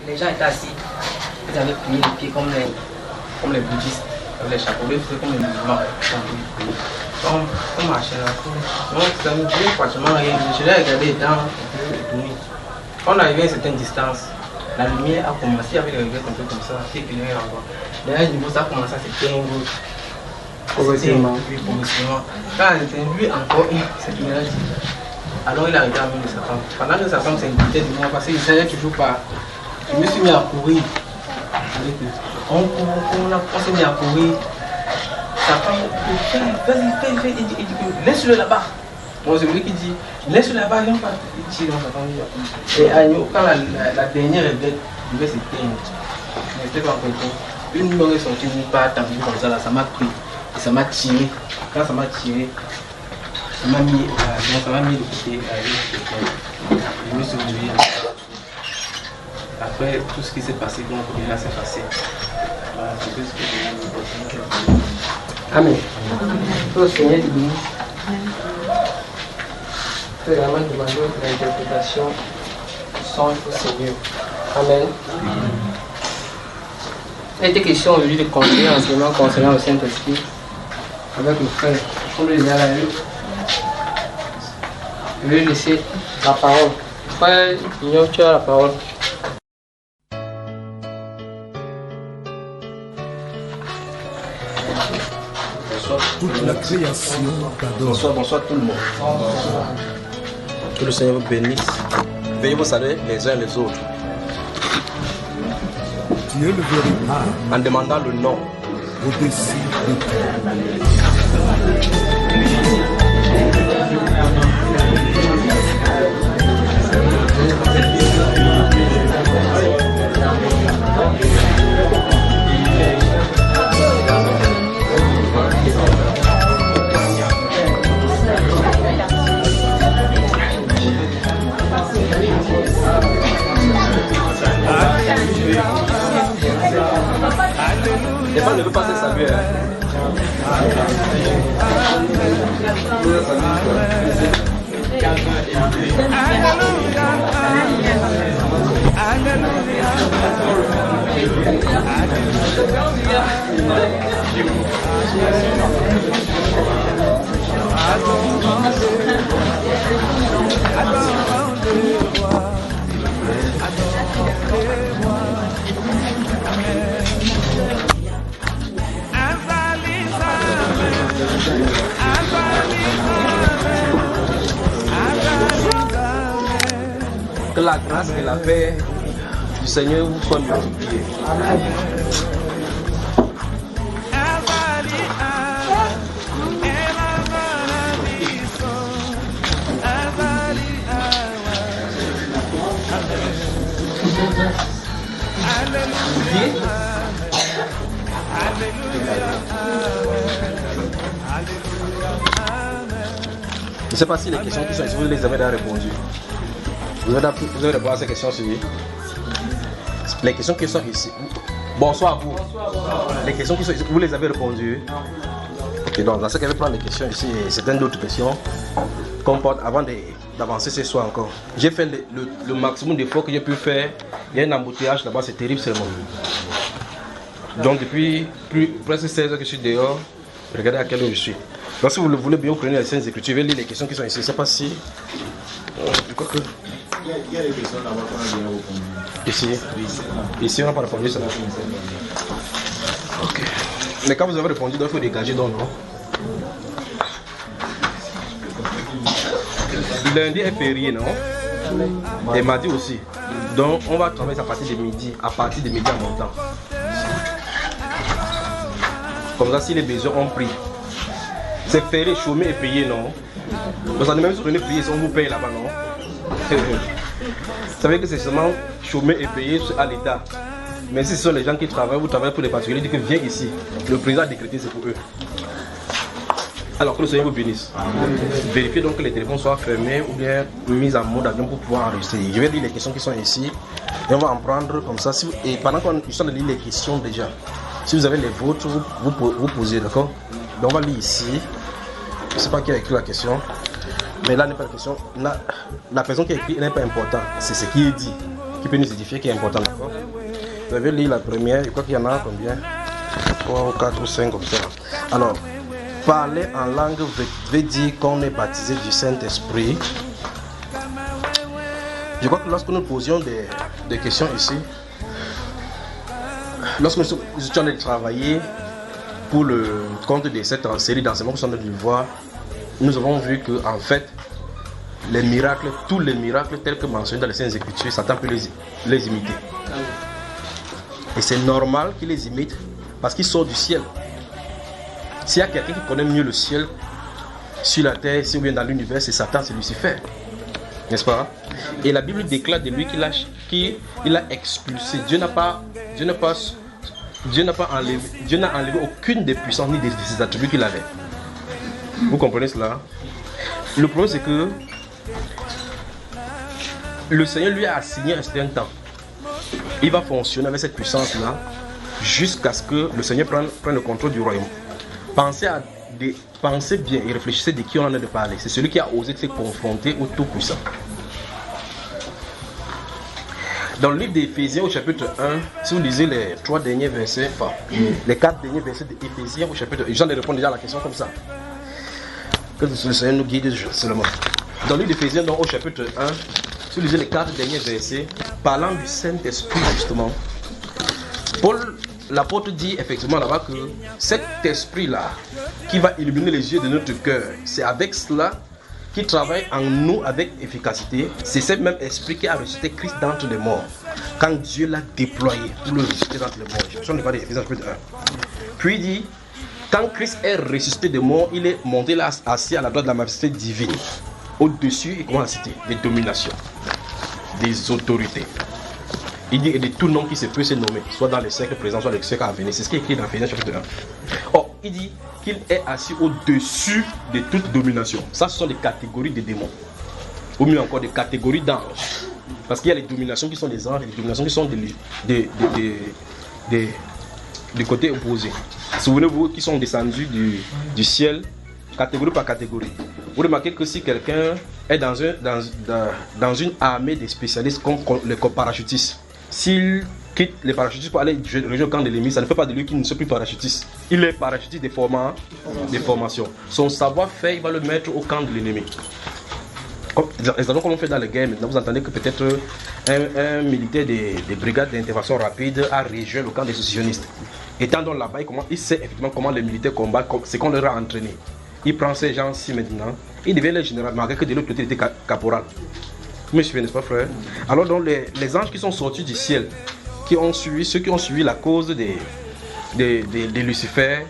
Les gens étaient assis, ils avaient plié les pieds comme les bouddhistes, les chapeaux, ils faisaient comme les musulmans. On marchait là. Donc ça ne disait pratiquement rien. Je l'ai regardé dans tourner. Quand on arrivait à une certaine distance, la lumière a commencé avec les regrets un peu comme ça, c'est éclairé encore. Mais à un niveau, ça a commencé à s'éteindre. Progressivement. Oui, progressivement. Quand elle était lui encore, cette lumière dit. Alors il a arrêté la main de sa femme. Pendant que sa femme s'inquiétait de moi, parce qu'il ne savait toujours pas. Je me suis mis à courir. On s'est mis à courir. Sa femme, vas-y, fais. Il dit, laisse-le là-bas. Bon, c'est lui qui dit, laisse-le là-bas, il pas. Il tire dans sa femme. Et Agneau, quand la dernière réveille, devait s'éteindre. Mais c'était pas encore temps. Une lumière est sortie, une part attendue comme ça, là, ça m'a pris. Et ça m'a tiré. Quand ça m'a tiré, ça m'a mis de côté. Je me suis réveillé. Après, tout ce qui s'est passé, comme on connaît là, s'est passé. Voilà, c'est tout ce que je viens de dire. Amen. Que le Seigneur te bénisse. Je vais vraiment demander l'interprétation du songe au Seigneur. Amen. Il était question aujourd'hui de continuer l'enseignement concernant le Saint-Esprit avec le frère. Comme le disait là, je vais laisser la parole. Frère, tu as la parole. Toute la création t'adore. Bonsoir tout le monde. Que le Seigneur vous bénisse. Veuillez vous saluer les uns les autres. Tu es le véritable. En demandant le nom. Au-dessus de tout. Les femmes ne veulent pas se saluer. Que la grâce et la paix du Seigneur vous soient multipliées. Je ne sais pas si les questions qui sont ici, vous les avez déjà répondues. Vous avez répondu à ces questions ici. Les questions qui sont ici. Bonsoir à vous. Les questions qui sont ici, vous les avez répondues. Ok, donc dans ce cas, je vais prendre les questions ici et certaines d'autres questions qu'on porte avant d'avancer ce soir encore. J'ai fait le maximum d'efforts que j'ai pu faire. Il y a un embouteillage là-bas, c'est terrible seulement. Donc depuis presque 16 heures que je suis dehors, regardez à quelle heure je suis. Donc si vous le voulez bien, vous prenez les Saintes Écritures, je vais lire les questions qui sont ici. Je ne sais pas si... Il y a des questions là-bas qu'on a déjà répondu. Ici on n'a pas répondu ça. Ok. Mais quand vous avez répondu, il faut dégager donc non. Lundi est férié, non? Et mardi aussi. Donc on va travailler à partir de midi en montant. Comme ça, si les besoins ont pris. C'est férié, chômé et payé, non? Vous allez même si vous prenez payer, on vous paye là-bas, non? Vous savez que c'est seulement chômé et payé à l'État. Mais si ce sont les gens qui travaillent, vous travaillez pour les particuliers, ils disent que viens ici. Le président a décrété, c'est pour eux. Alors que le Seigneur vous bénisse. Vérifiez donc que les téléphones soient fermés ou bien mis en mode avion pour pouvoir enregistrer. Je vais lire les questions qui sont ici et on va en prendre comme ça. Et pendant qu'on est en train de lire les questions déjà, si vous avez les vôtres, vous posez, d'accord? Donc on va lire ici. Je ne sais pas qui a écrit la question. Mais là n'est pas la question. La personne qui a écrit n'est pas importante. C'est ce qui est dit. qui peut nous édifier, qui est important. D'accord? Vous avez lu la première, je crois qu'il y en a combien? 3 ou 4 ou 5 comme ça. Alors, parler en langue veut dire qu'on est baptisé du Saint-Esprit. Je crois que lorsque nous posions des questions ici, lorsque nous étions en train de travailler pour le compte de cette série d'enseignements que nous sommes en train de voir, nous avons vu que en fait, les miracles, tous les miracles tels que mentionnés dans les Saintes Écritures, Satan peut les imiter. Et c'est normal qu'il les imite parce qu'il sort du ciel. S'il y a quelqu'un qui connaît mieux le ciel sur la terre, si ou bien dans l'univers, c'est Satan, c'est Lucifer. N'est-ce pas? Et la Bible déclare de lui qu'il a expulsé. Dieu n'a enlevé aucune des puissances ni des attributs qu'il avait. Vous comprenez cela? Le problème c'est que le Seigneur lui a assigné un certain temps. Il va fonctionner avec cette puissance-là jusqu'à ce que le Seigneur prenne le contrôle du royaume. Pensez bien et réfléchissez de qui on en a de parler. C'est celui qui a osé se confronter au Tout-Puissant. Dans le livre d'Éphésiens au chapitre 1, si vous lisez les 3 derniers versets, enfin les 4 derniers versets d'Éphésiens au chapitre 1, j'en ai répondu déjà à la question comme ça. Que le Seigneur nous guide seulement. Dans le livre d'Éphésiens, au chapitre 1, si vous lisez les 4 derniers versets, parlant du Saint-Esprit justement, Paul, l'apôtre dit effectivement là-bas que cet esprit-là qui va illuminer les yeux de notre cœur, c'est avec cela qui travaille en nous avec efficacité. C'est ce même esprit qui a ressuscité Christ d'entre les morts. Quand Dieu l'a déployé pour le ressusciter d'entre les morts. Je suis en train de Éphésiens chapitre 1. Puis il dit, quand Christ est ressuscité des morts, il est monté là assis à la droite de la majesté divine. Au-dessus, il commence à citer des dominations, des autorités. Il dit, et de tout nom qui se peut se nommer, soit dans les siècles présents, soit dans les siècles à venir. C'est ce qui est écrit dans Éphésiens chapitre 1. Or, il dit qu'il est assis au-dessus de toute domination. Ça, ce sont des catégories de démons. Ou mieux encore, des catégories d'anges. Parce qu'il y a les dominations qui sont des anges et les dominations qui sont des côtés opposés. Souvenez-vous qui sont descendus du ciel, catégorie par catégorie. Vous remarquez que si quelqu'un est dans une armée de spécialistes comme les parachutistes, s'il quitte les parachutistes pour aller rejoindre le camp de l'ennemi, ça ne fait pas de lui qu'il ne soit plus parachutiste. Il est parachutiste des formations. Son savoir-faire, il va le mettre au camp de l'ennemi. Exactement comme on fait dans les guerres maintenant, vous entendez que peut-être un militaire des brigades d'intervention rapide a rejoint le camp des sécessionnistes. Étant donc là-bas, il sait effectivement comment les militaires combattent, c'est qu'on leur a entraîné. Il prend ces gens-ci maintenant, il devient le général, malgré que de l'autre côté il était caporal. Vous me suivez, n'est-ce pas, frère? Alors donc les anges qui sont sortis du ciel, ceux qui ont suivi la cause de Lucifer,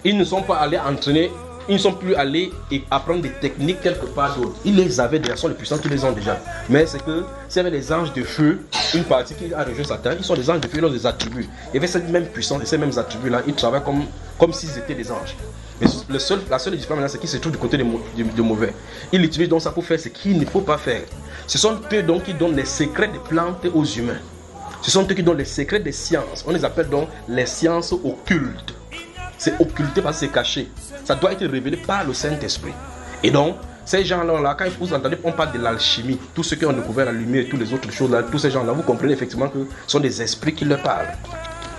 ils ne sont pas allés entraîner, ils ne sont plus allés apprendre des techniques quelque part d'autre. Ils les avaient déjà, sont les puissants qui les ont déjà. Mais c'est que s'il y avait les anges de feu, une partie qui a rejoint Satan, ils sont des anges de feu, ils ont des attributs. Il y avait cette même puissance et ces mêmes attributs-là, ils travaillent comme s'ils étaient des anges. Mais la seule différence maintenant, c'est qu'ils se trouvent du côté de mauvais. Ils utilisent donc ça pour faire ce qu'il ne faut pas faire. Ce sont eux donc qui donnent les secrets des plantes aux humains. Ce sont eux qui donnent les secrets des sciences. On les appelle donc les sciences occultes. C'est occulté parce que c'est caché. Ça doit être révélé par le Saint-Esprit. Et donc, ces gens-là, quand vous entendez, on parle de l'alchimie, tous ceux qui ont découvert la lumière et toutes les autres choses, là, tous ces gens-là, vous comprenez effectivement que ce sont des esprits qui leur parlent.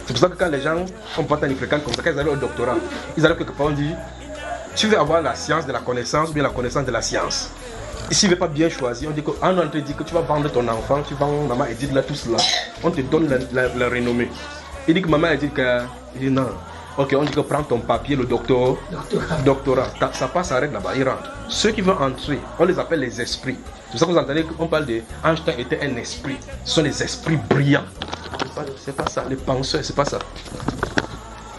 C'est pour ça que quand les gens sont pas tant fréquents comme ça, quand ils arrivent au doctorat, ils arrivent quelque part, on dit, tu veux avoir la science de la connaissance ou bien la connaissance de la science. Et s'il ne veut pas bien choisir, on dit qu'on te dit que tu vas vendre ton enfant, tu vends maman Edith là, tout cela, on te donne la renommée. Il dit que maman Edith, il dit non. Ok, on dit que prends ton papier, le doctorat. Ça passe, arrête là-bas, il rentre. Ceux qui veulent entrer, on les appelle les esprits. C'est pour ça que vous entendez qu'on parle de Einstein était un esprit. Ce sont des esprits brillants. C'est pas ça, les penseurs, c'est pas ça.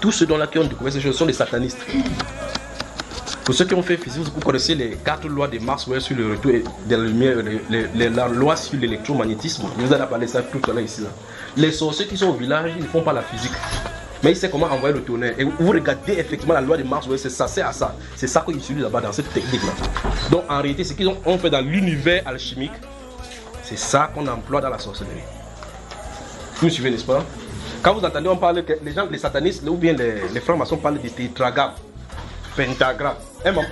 Tous ceux là qui ont découvert ces choses sont des satanistes. Pour ceux qui ont fait physique, vous connaissez les 4 lois de Maxwell sur le retour de la lumière, les lois sur l'électromagnétisme. Je vous en ai parlé ça tout à l'heure ici. Là. Les sorciers qui sont au village, ils ne font pas la physique. Mais il sait comment envoyer le tonnerre. Et vous regardez effectivement la loi de Maxwell, c'est ça, c'est à ça. C'est ça qu'ils utilisent là-bas dans cette technique-là. Donc en réalité, ce qu'ils ont fait dans l'univers alchimique, c'est ça qu'on emploie dans la sorcellerie. Vous me suivez, n'est-ce pas? Quand vous entendez, on parle que les gens, les satanistes ou bien les francs-maçons parlent de tétragramme, pentagramme.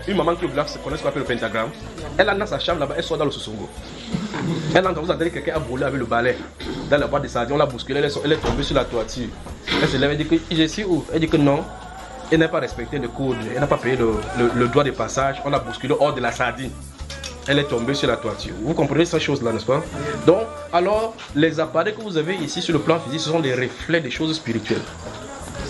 Une maman qui au village se connaît ce qu'on appelle le pentagramme. Elle a dans sa chambre là-bas, elle sort dans le sosongo. Maintenant, vous entendez quelqu'un a volé avec le balai dans la boîte de sardines, on l'a bousculé, elle est tombée sur la toiture. Elle se lève et dit que je suis où? Elle dit que non, elle n'a pas respecté le code, elle n'a pas payé le droit de passage, on l'a bousculé hors de la sardine. Elle est tombée sur la toiture. Vous comprenez ces choses-là, n'est-ce pas? Donc, alors, les appareils que vous avez ici sur le plan physique, ce sont des reflets des choses spirituelles.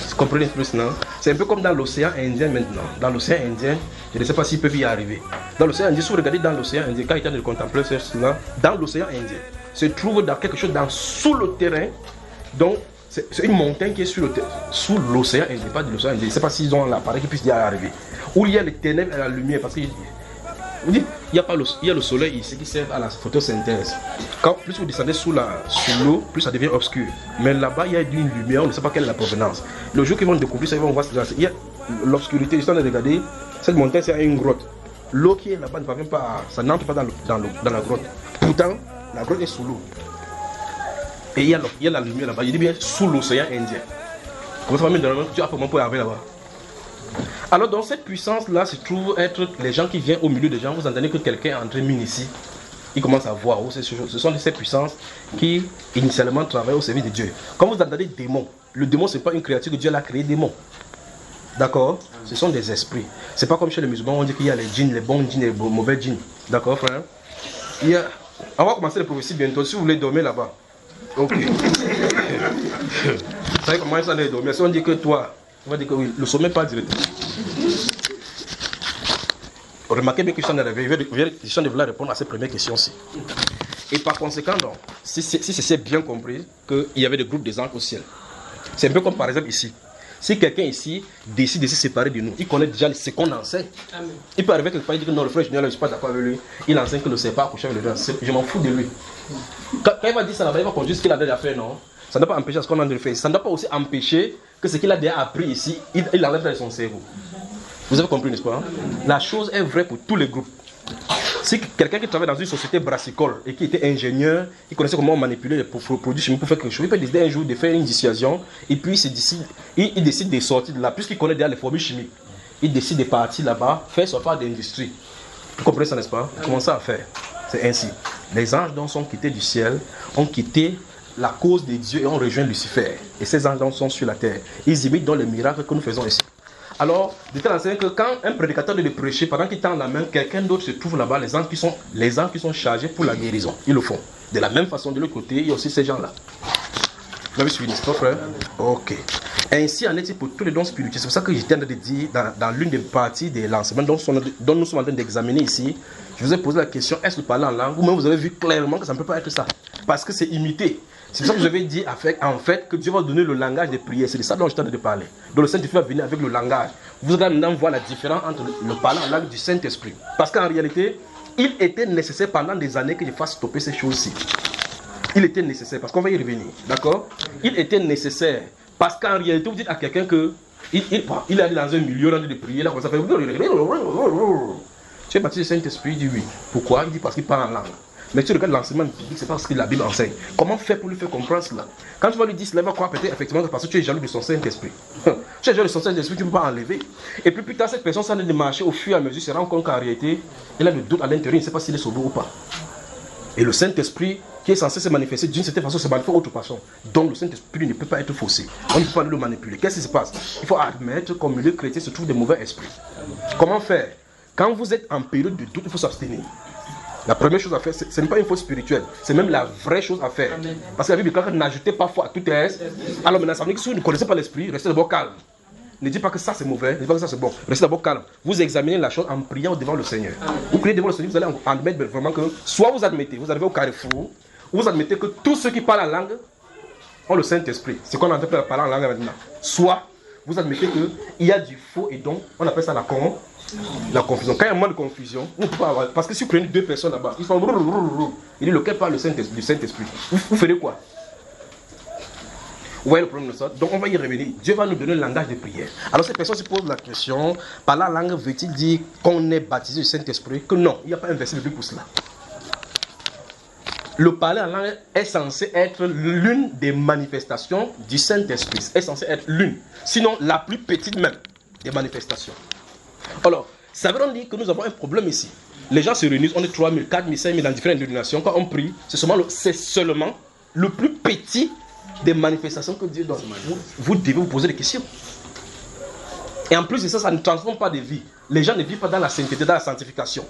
Vous comprenez plus, non? C'est un peu comme dans l'océan Indien maintenant. Dans l'océan Indien, je ne sais pas s'ils peuvent y arriver. Dans l'océan Indien, si vous regardez dans l'océan Indien, quand il y a de contempler cela, dans l'océan Indien, se trouve dans quelque chose sous le terrain. Donc, c'est une montagne qui est sous l'océan Indien, pas de l'océan Indien. Je ne sais pas s'ils ont l'appareil qui puisse y arriver. Où il y a les ténèbres et la lumière, parce que il y a le soleil ici qui sert à la photosynthèse. Quand plus vous descendez sous l'eau, plus ça devient obscur. Mais là-bas, il y a une lumière, on ne sait pas quelle est la provenance. Le jour qu'ils vont découvrir ça, ils vont voir il y a l'obscurité. Ils sont en train de regarder, cette montagne, c'est une grotte. L'eau qui est là-bas ne parvient pas, ça n'entre pas dans la grotte. Pourtant, la grotte est sous l'eau. Et il y a la lumière là-bas. Il dit bien sous l'océan Indien. Votre famille de tu as comment pour arriver là-bas. Alors dans cette puissance-là se trouve être les gens qui viennent au milieu des gens. Vous entendez que quelqu'un est entré mine ici. Il commence à voir. Ce sont ces puissances qui initialement travaillent au service de Dieu. Quand vous entendez démon, le démon ce n'est pas une créature que Dieu a créé démon. D'accord? Ce sont des esprits. Ce n'est pas comme chez les musulmans, on dit qu'il y a les djinns, les bons djinns et les mauvais djinns. D'accord frère? On va commencer les prophéties bientôt. Si vous voulez dormir là-bas. Ok. Vous savez comment ça allait dormir? Si on dit que toi, on va dire que oui, le sommet pas directement. Remarquez bien que je suis en train de répondre à cette première question-ci. Et par conséquent, donc, si c'est bien compris qu'il y avait des groupes des anges au ciel, c'est un peu comme par exemple ici. Si quelqu'un ici décide de se séparer de nous, il connaît déjà ce qu'on enseigne. Amen. Il peut arriver quelque part et dire que non, le frère Junior, je ne suis pas d'accord avec lui. Il enseigne que ne sait pas accoucher avec le gens. Je m'en fous de lui. Quand il va dire ça là-bas, il va conduire ce qu'il a déjà fait, non? Ça ne doit pas empêcher ce qu'on a déjà fait. Ça ne doit pas aussi empêcher que ce qu'il a déjà appris ici, il enlève dans son cerveau. Vous avez compris, n'est-ce pas? La chose est vraie pour tous les groupes. Si quelqu'un qui travaille dans une société brassicole et qui était ingénieur, il connaissait comment manipuler les produits chimiques pour faire quelque chose, il peut décider un jour de faire une dissuasion et puis il décide de sortir de là, puisqu'il connaît déjà les formules chimiques. Il décide de partir là-bas, faire sa part d'industrie. Vous comprenez ça, n'est-ce pas? Comment ça à faire? C'est ainsi. Les anges donc sont quittés du ciel, ont quitté la cause de Dieu et ont rejoint Lucifer. Et ces anges donc sont sur la terre. Ils imitent donc les miracles que nous faisons ici. Alors, de telle enseigne que quand un prédicateur de le prêcher, pendant qu'il tend la main, quelqu'un d'autre se trouve là-bas, les anges qui sont chargés pour la guérison. Ils le font. De la même façon, de l'autre côté, il y a aussi ces gens-là. Vous avez suivi, n'est-ce pas, frère? Ok. Ainsi en est-il pour tous les dons spirituels. C'est pour ça que j'étais en train de dire, dans l'une des parties des lancements dont nous sommes en train d'examiner ici, je vous ai posé la question, est-ce que parler en langue? Vous-même, vous avez vu clairement que ça ne peut pas être ça. Parce que c'est imité. C'est pour ça que je vais dire en fait que Dieu va donner le langage des prières. C'est de ça dont je suis en train de parler. Donc le Saint-Esprit va venir avec le langage. Vous allez maintenant voir la différence entre le parler en langue du Saint-Esprit. Parce qu'en réalité, il était nécessaire pendant des années que je fasse stopper ces choses-ci. Il était nécessaire, parce qu'on va y revenir. D'accord? Il était nécessaire. Parce qu'en réalité, vous dites à quelqu'un que il est allé dans un milieu de prier, là, comme ça fait. Tu es baptisé du Saint-Esprit, il dit oui. Pourquoi? Il dit parce qu'il parle en langue. Mais tu regardes l'enseignement biblique, c'est parce que la Bible enseigne. Comment faire pour lui faire comprendre cela? Quand tu vas lui dire cela, il va croire peut-être effectivement parce que tu es jaloux de son Saint-Esprit. Tu es jaloux de son Saint-Esprit, tu ne peux pas enlever. Et puis plus tard, cette personne s'en est de marcher au fur et à mesure, se rend compte qu'en réalité, il a le doute à l'intérieur, il ne sait pas s'il est sauvé ou pas. Et le Saint-Esprit, qui est censé se manifester d'une certaine façon, se manifeste d'autre façon. Donc le Saint-Esprit ne peut pas être faussé. On ne peut pas le manipuler. Qu'est-ce qui se passe? Il faut admettre qu'au milieu chrétien se trouve des mauvais esprits. Comment faire? Quand vous êtes en période de doute, il faut s'abstenir. La première chose à faire, ce n'est pas une faute spirituelle, c'est même la vraie chose à faire. Amen. Parce que la Bible dit que n'ajoutez pas foi à toute aise. Alors maintenant, ça veut dire que si vous ne connaissez pas l'esprit, restez d'abord calme. Ne dites pas que ça c'est mauvais, ne dites pas que ça c'est bon. Restez d'abord calme. Vous examinez la chose en priant devant le Seigneur. Amen. Vous priez devant le Seigneur, vous allez admettre vraiment que soit vous admettez, vous arrivez au carrefour, ou vous admettez que tous ceux qui parlent en langue ont le Saint-Esprit. C'est qu'on appelle parler en langue maintenant. Soit vous admettez qu'il y a du faux et donc on appelle ça la confusion. Quand il y a moins de confusion, vous ne pouvez pas avoir. Parce que si vous prenez deux personnes là-bas, ils font. Il dit lequel parle du Saint-Esprit. Vous ferez quoi? Vous voyez le problème de ça? Donc on va y revenir. Dieu va nous donner le langage de prière. Alors cette personne se pose la question, par la langue veut-il dire qu'on est baptisé du Saint-Esprit? Que non, il n'y a pas un verset biblique pour cela. Le parler en langue est censé être l'une des manifestations du Saint-Esprit. Est censé être l'une, sinon la plus petite même des manifestations. Alors, ça veut donc dire que nous avons un problème ici. les gens se réunissent, on est 3 000, 4 000, 5 000 dans différentes dénominations. Quand on prie, c'est seulement le plus petit des manifestations que Dieu donne. Vous devez vous poser des questions. Et en plus de ça, ça ne transforme pas de vie. Les gens ne vivent pas dans la sainteté, dans la sanctification.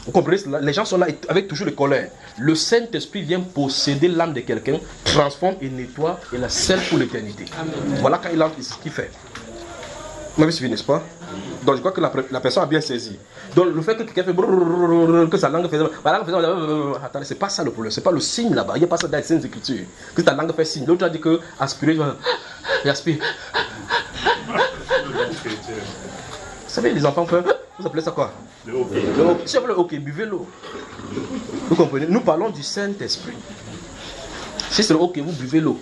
Vous comprenez cela? Les gens sont là avec toujours le colère. Le Saint-Esprit vient posséder l'âme de quelqu'un, transforme et nettoie et la scelle pour l'éternité. Voilà quand il entre, c'est ce qu'il fait. Vous m'avez suivi, n'est-ce pas? Donc je crois que la personne a bien saisi. Donc le fait que quelqu'un fait que sa langue fait... Attendez, c'est pas ça le problème, c'est pas le signe là-bas. Il n'y a pas ça dans les Saintes Écritures. Que ta langue fait signe. L'autre a dit que aspirer, il aspire. Vous savez, les enfants font... Vous appelez ça quoi? Le hockey. Si vous appelez le hockey, buvez l'eau. Vous comprenez? Nous parlons du Saint-Esprit. Si c'est le hockey, vous buvez l'eau.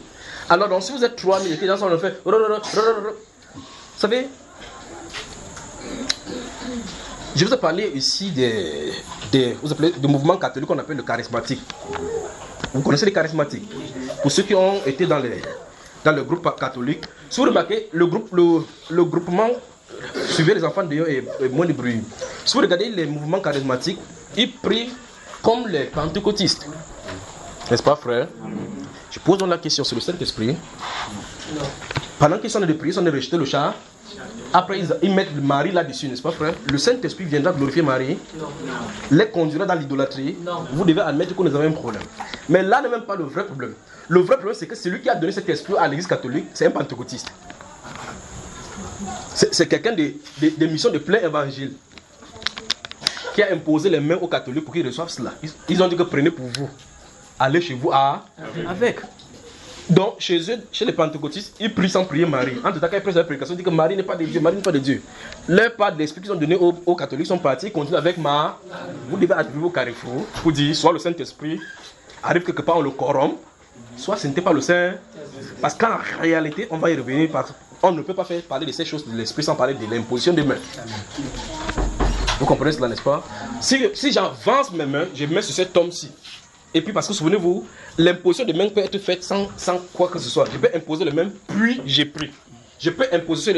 Alors donc si vous êtes 3 000 et que les gens sont fait... Vous savez, je vous ai parlé ici des mouvements catholiques qu'on appelle le charismatique. Vous connaissez les charismatiques? Pour ceux qui ont été dans le groupe catholique, si vous remarquez, le groupement suivait les enfants d'ailleurs et moins de bruit. Si vous regardez les mouvements charismatiques, ils prient comme les pentecôtistes. N'est-ce pas, frère? Je pose donc la question sur le Saint-Esprit. Pendant qu'ils sont en train de prier, ils sont en train de rejeter le chat. Après, ils mettent Marie là-dessus, n'est-ce pas, frère? Le Saint-Esprit viendra glorifier Marie, les conduira dans l'idolâtrie. Vous devez admettre que nous avons un problème. Mais là n'est même pas le vrai problème. Le vrai problème, c'est que celui qui a donné cet esprit à l'église catholique, c'est un pentecôtiste. C'est quelqu'un des missions de plein évangile qui a imposé les mains aux catholiques pour qu'ils reçoivent cela. Ils ont dit que prenez pour vous, allez chez vous avec. Donc, chez eux, chez les pentecôtistes, ils prient sans prier Marie. En tout cas, quand ils prennent la prédication, ils disent que Marie n'est pas de Dieu, Marie n'est pas de Dieu. Leurs pas de l'esprit qu'ils ont donné aux catholiques sont partis, ils continuent avec Marie. Vous devez arriver au carrefour pour dire, soit le Saint-Esprit arrive quelque part, on le corrompt, soit ce n'était pas le Saint. Parce qu'en réalité, on va y revenir, on ne peut pas faire parler de ces choses de l'esprit sans parler de l'imposition des mains. Vous comprenez cela, n'est-ce pas? Si j'avance mes mains, je mets sur cet homme-ci. Et puis parce que souvenez-vous, l'imposition des mains peut être faite sans quoi que ce soit. Je peux imposer les mains, puis j'ai pris. Je peux imposer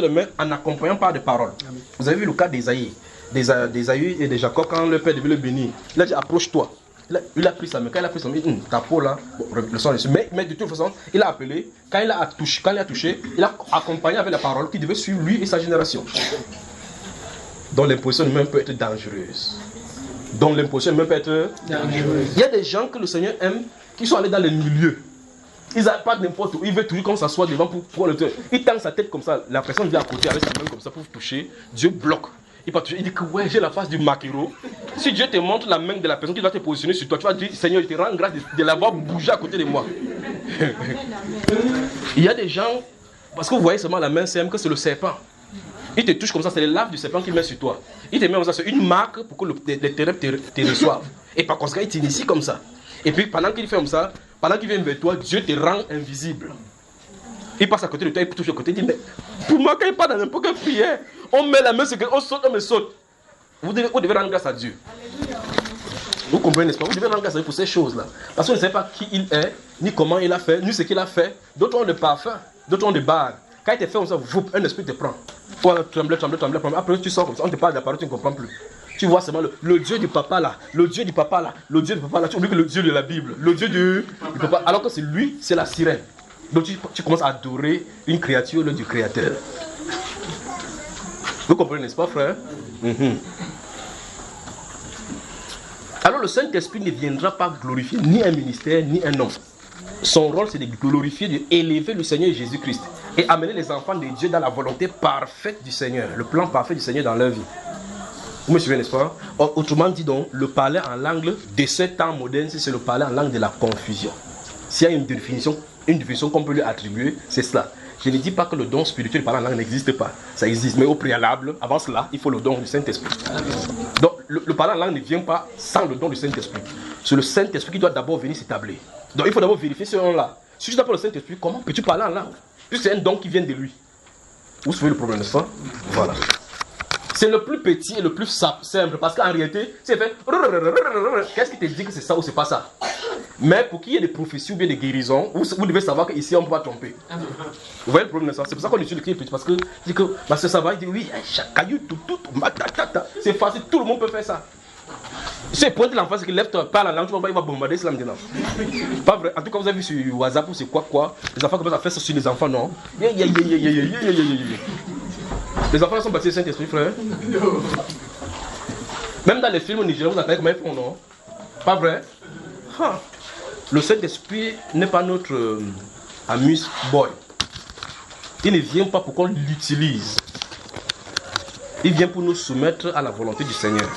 les mains en accompagnant par des paroles. Vous avez vu le cas d'Ésaïe et de Jacob quand le père devait le bénir. Il a dit approche-toi. Il a pris sa main. Quand il a pris sa main, ta peau là, le sang dessus. Mais de toute façon, il a appelé. Quand il a touché, il a accompagné avec la parole qui devait suivre lui et sa génération. Donc l'imposition des mains peut être dangereuse. Donc l'imposition même peut être dangereuse. Il y a des gens que le Seigneur aime qui sont allés dans les milieux. Ils n'arrivent pas n'importe où. Ils veulent toujours qu'on s'assoit devant pour le toucher. Il tend sa tête comme ça. La personne vient à côté avec sa main comme ça pour vous toucher. Dieu bloque. Il dit que ouais, j'ai la face du maquereau. Si Dieu te montre la main de la personne qui doit te positionner sur toi, tu vas dire Seigneur, je te rends grâce de l'avoir bougé à côté de moi. Il y a des gens, parce que vous voyez seulement la main, c'est même que c'est le serpent. Il te touche comme ça, c'est les larves du serpent qu'il met sur toi. Il te met comme ça, c'est une marque pour que les ténèbres te reçoivent. Et par conséquent, il t'initie comme ça. Et puis pendant qu'il fait comme ça, pendant qu'il vient vers toi, Dieu te rend invisible. Il passe à côté de toi, il touche à côté, il dit, mais pour moi, quand il part dans n'importe quelle prière, on met la main sur quelqu'un, on saute, on me saute. Vous devez rendre grâce à Dieu. Vous comprenez, n'est-ce pas? Vous devez rendre grâce à Dieu pour ces choses-là. Parce qu'on ne sait pas qui il est, ni comment il a fait, ni ce qu'il a fait. D'autres ont des parfums, d'autres ont des bagues. Quand il te fait comme ça, un esprit te prend. Oh, tremble. Après, tu sors comme ça, on te parle de la parole, tu ne comprends plus. Tu vois seulement le Dieu du papa là, le Dieu du papa là, le Dieu du papa là. Tu oublies que le Dieu de la Bible, le Dieu du papa. Alors que c'est lui, c'est la sirène. Donc tu commences à adorer une créature du Créateur. Vous comprenez, n'est-ce pas, frère? Alors le Saint-Esprit ne viendra pas glorifier ni un ministère, ni un homme. Son rôle, c'est de glorifier, d'élever le Seigneur Jésus-Christ et amener les enfants de Dieu dans la volonté parfaite du Seigneur, le plan parfait du Seigneur dans leur vie. Vous me suivez, n'est-ce pas? Autrement dit donc, le parler en langue de ce temps moderne, c'est le parler en langue de la confusion. S'il y a une définition qu'on peut lui attribuer, c'est cela. Je ne dis pas que le don spirituel de parler en langue n'existe pas. Ça existe, mais au préalable, avant cela, il faut le don du Saint-Esprit. Donc, le parler en langue ne vient pas sans le don du Saint-Esprit. C'est le Saint-Esprit qui doit d'abord venir s'établir. Donc, il faut d'abord vérifier ce don-là. Si tu n'as pas le Saint-Esprit, comment peux-tu parler en langue? Puisque c'est un don qui vient de lui. Vous suivez le problème, n'est-ce pas? Voilà. C'est le plus petit et le plus simple. Parce qu'en réalité, c'est fait. Qu'est-ce qui te dit que c'est ça ou c'est pas ça? Mais pour qu'il y ait des prophéties ou bien des guérisons, vous devez savoir qu'ici on ne peut pas tromper. Vous voyez le problème, n'est-ce pas? C'est pour ça qu'on utilise le cri petit. Parce que ça va, il dit oui, chaque caillou, tout, c'est facile, tout le monde peut faire ça. C'est pointe l'enfant, c'est qu'il lève pas la langue, tu vois, il va bombarder cela maintenant. Pas vrai. En tout cas, vous avez vu sur WhatsApp ou c'est quoi. Les enfants commencent à faire ça sur les enfants, non? Les enfants sont baptisés Saint-Esprit, frère. Même dans les films nigériens, vous entendez comment ils font, non? Pas vrai? Le Saint-Esprit n'est pas notre amuse-boy. Il ne vient pas pour qu'on l'utilise. Il vient pour nous soumettre à la volonté du Seigneur.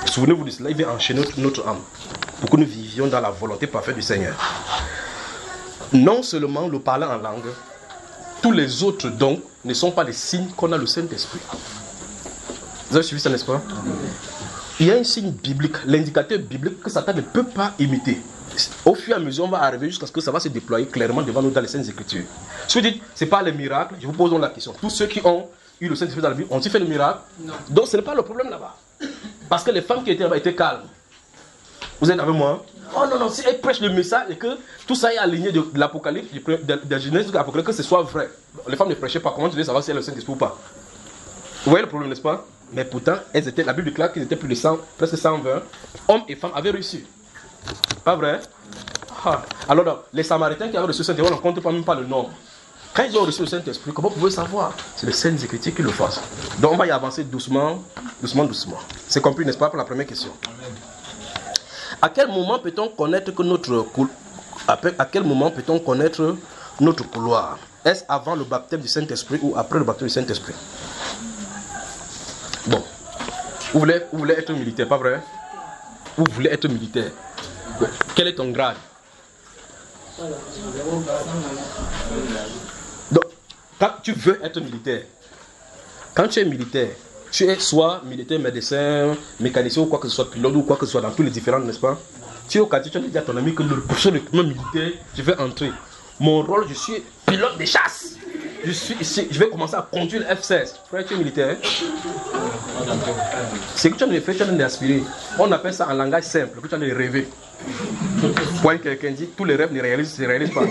Souvenez-vous de cela, il vient enchaîner notre âme pour que nous vivions dans la volonté parfaite du Seigneur. Non seulement le parler en langue, tous les autres dons ne sont pas les signes qu'on a le Saint-Esprit. Vous avez suivi ça, n'est-ce pas? Il y a un signe biblique, l'indicateur biblique que Satan ne peut pas imiter. Au fur et à mesure, on va arriver jusqu'à ce que ça va se déployer clairement devant nous dans les Saintes Écritures. Si vous dites, ce n'est pas les miracles, je vous pose donc la question. Tous ceux qui ont eu le Saint-Esprit dans la Bible, ont-ils fait le miracle? Non. Donc ce n'est pas le problème là-bas. Parce que les femmes qui étaient là-bas étaient calmes. Vous êtes avec moi? Oh non, si elles prêchent le message et que tout ça est aligné de l'Apocalypse, de Genèse, de l'Apocalypse, que ce soit vrai. Les femmes ne prêchaient pas. Comment tu veux savoir si elles ont le Saint-Esprit ou pas? Vous voyez le problème, n'est-ce pas? Mais pourtant, la Bible déclare qu'ils étaient plus de 100, presque 120. Hommes et femmes avaient reçu. Pas vrai? Alors, les Samaritains qui avaient reçu le Saint-Esprit, on ne compte même pas le nom. Quand ils ont reçu le Saint-Esprit, comment vous pouvez savoir? C'est les Saintes Écritures qui le font. Donc on va y avancer doucement. C'est compris, n'est-ce pas, pour la première question? À quel moment peut-on connaître que à quel moment peut-on connaître notre couloir? Est-ce avant le baptême du Saint-Esprit ou après le baptême du Saint-Esprit? Bon, vous voulez être militaire, pas vrai? Vous voulez être militaire. Quel est ton grade? Donc, quand tu veux être militaire, quand tu es militaire, tu es soit militaire, médecin, mécanicien ou quoi que ce soit, pilote ou quoi que ce soit, dans tous les différents, n'est-ce pas? Tu es au quartier, tu as dit à ton ami que le prochain recrutement militaire, je vais entrer. Mon rôle, je suis pilote de chasse. Je suis ici, je vais commencer à conduire le F-16. Frère, tu es militaire? C'est que tu as fait, tu as d'aspirer. On appelle ça en langage simple, que tu as de rêver. Quand quelqu'un dit tous les rêves ne réalisent pas.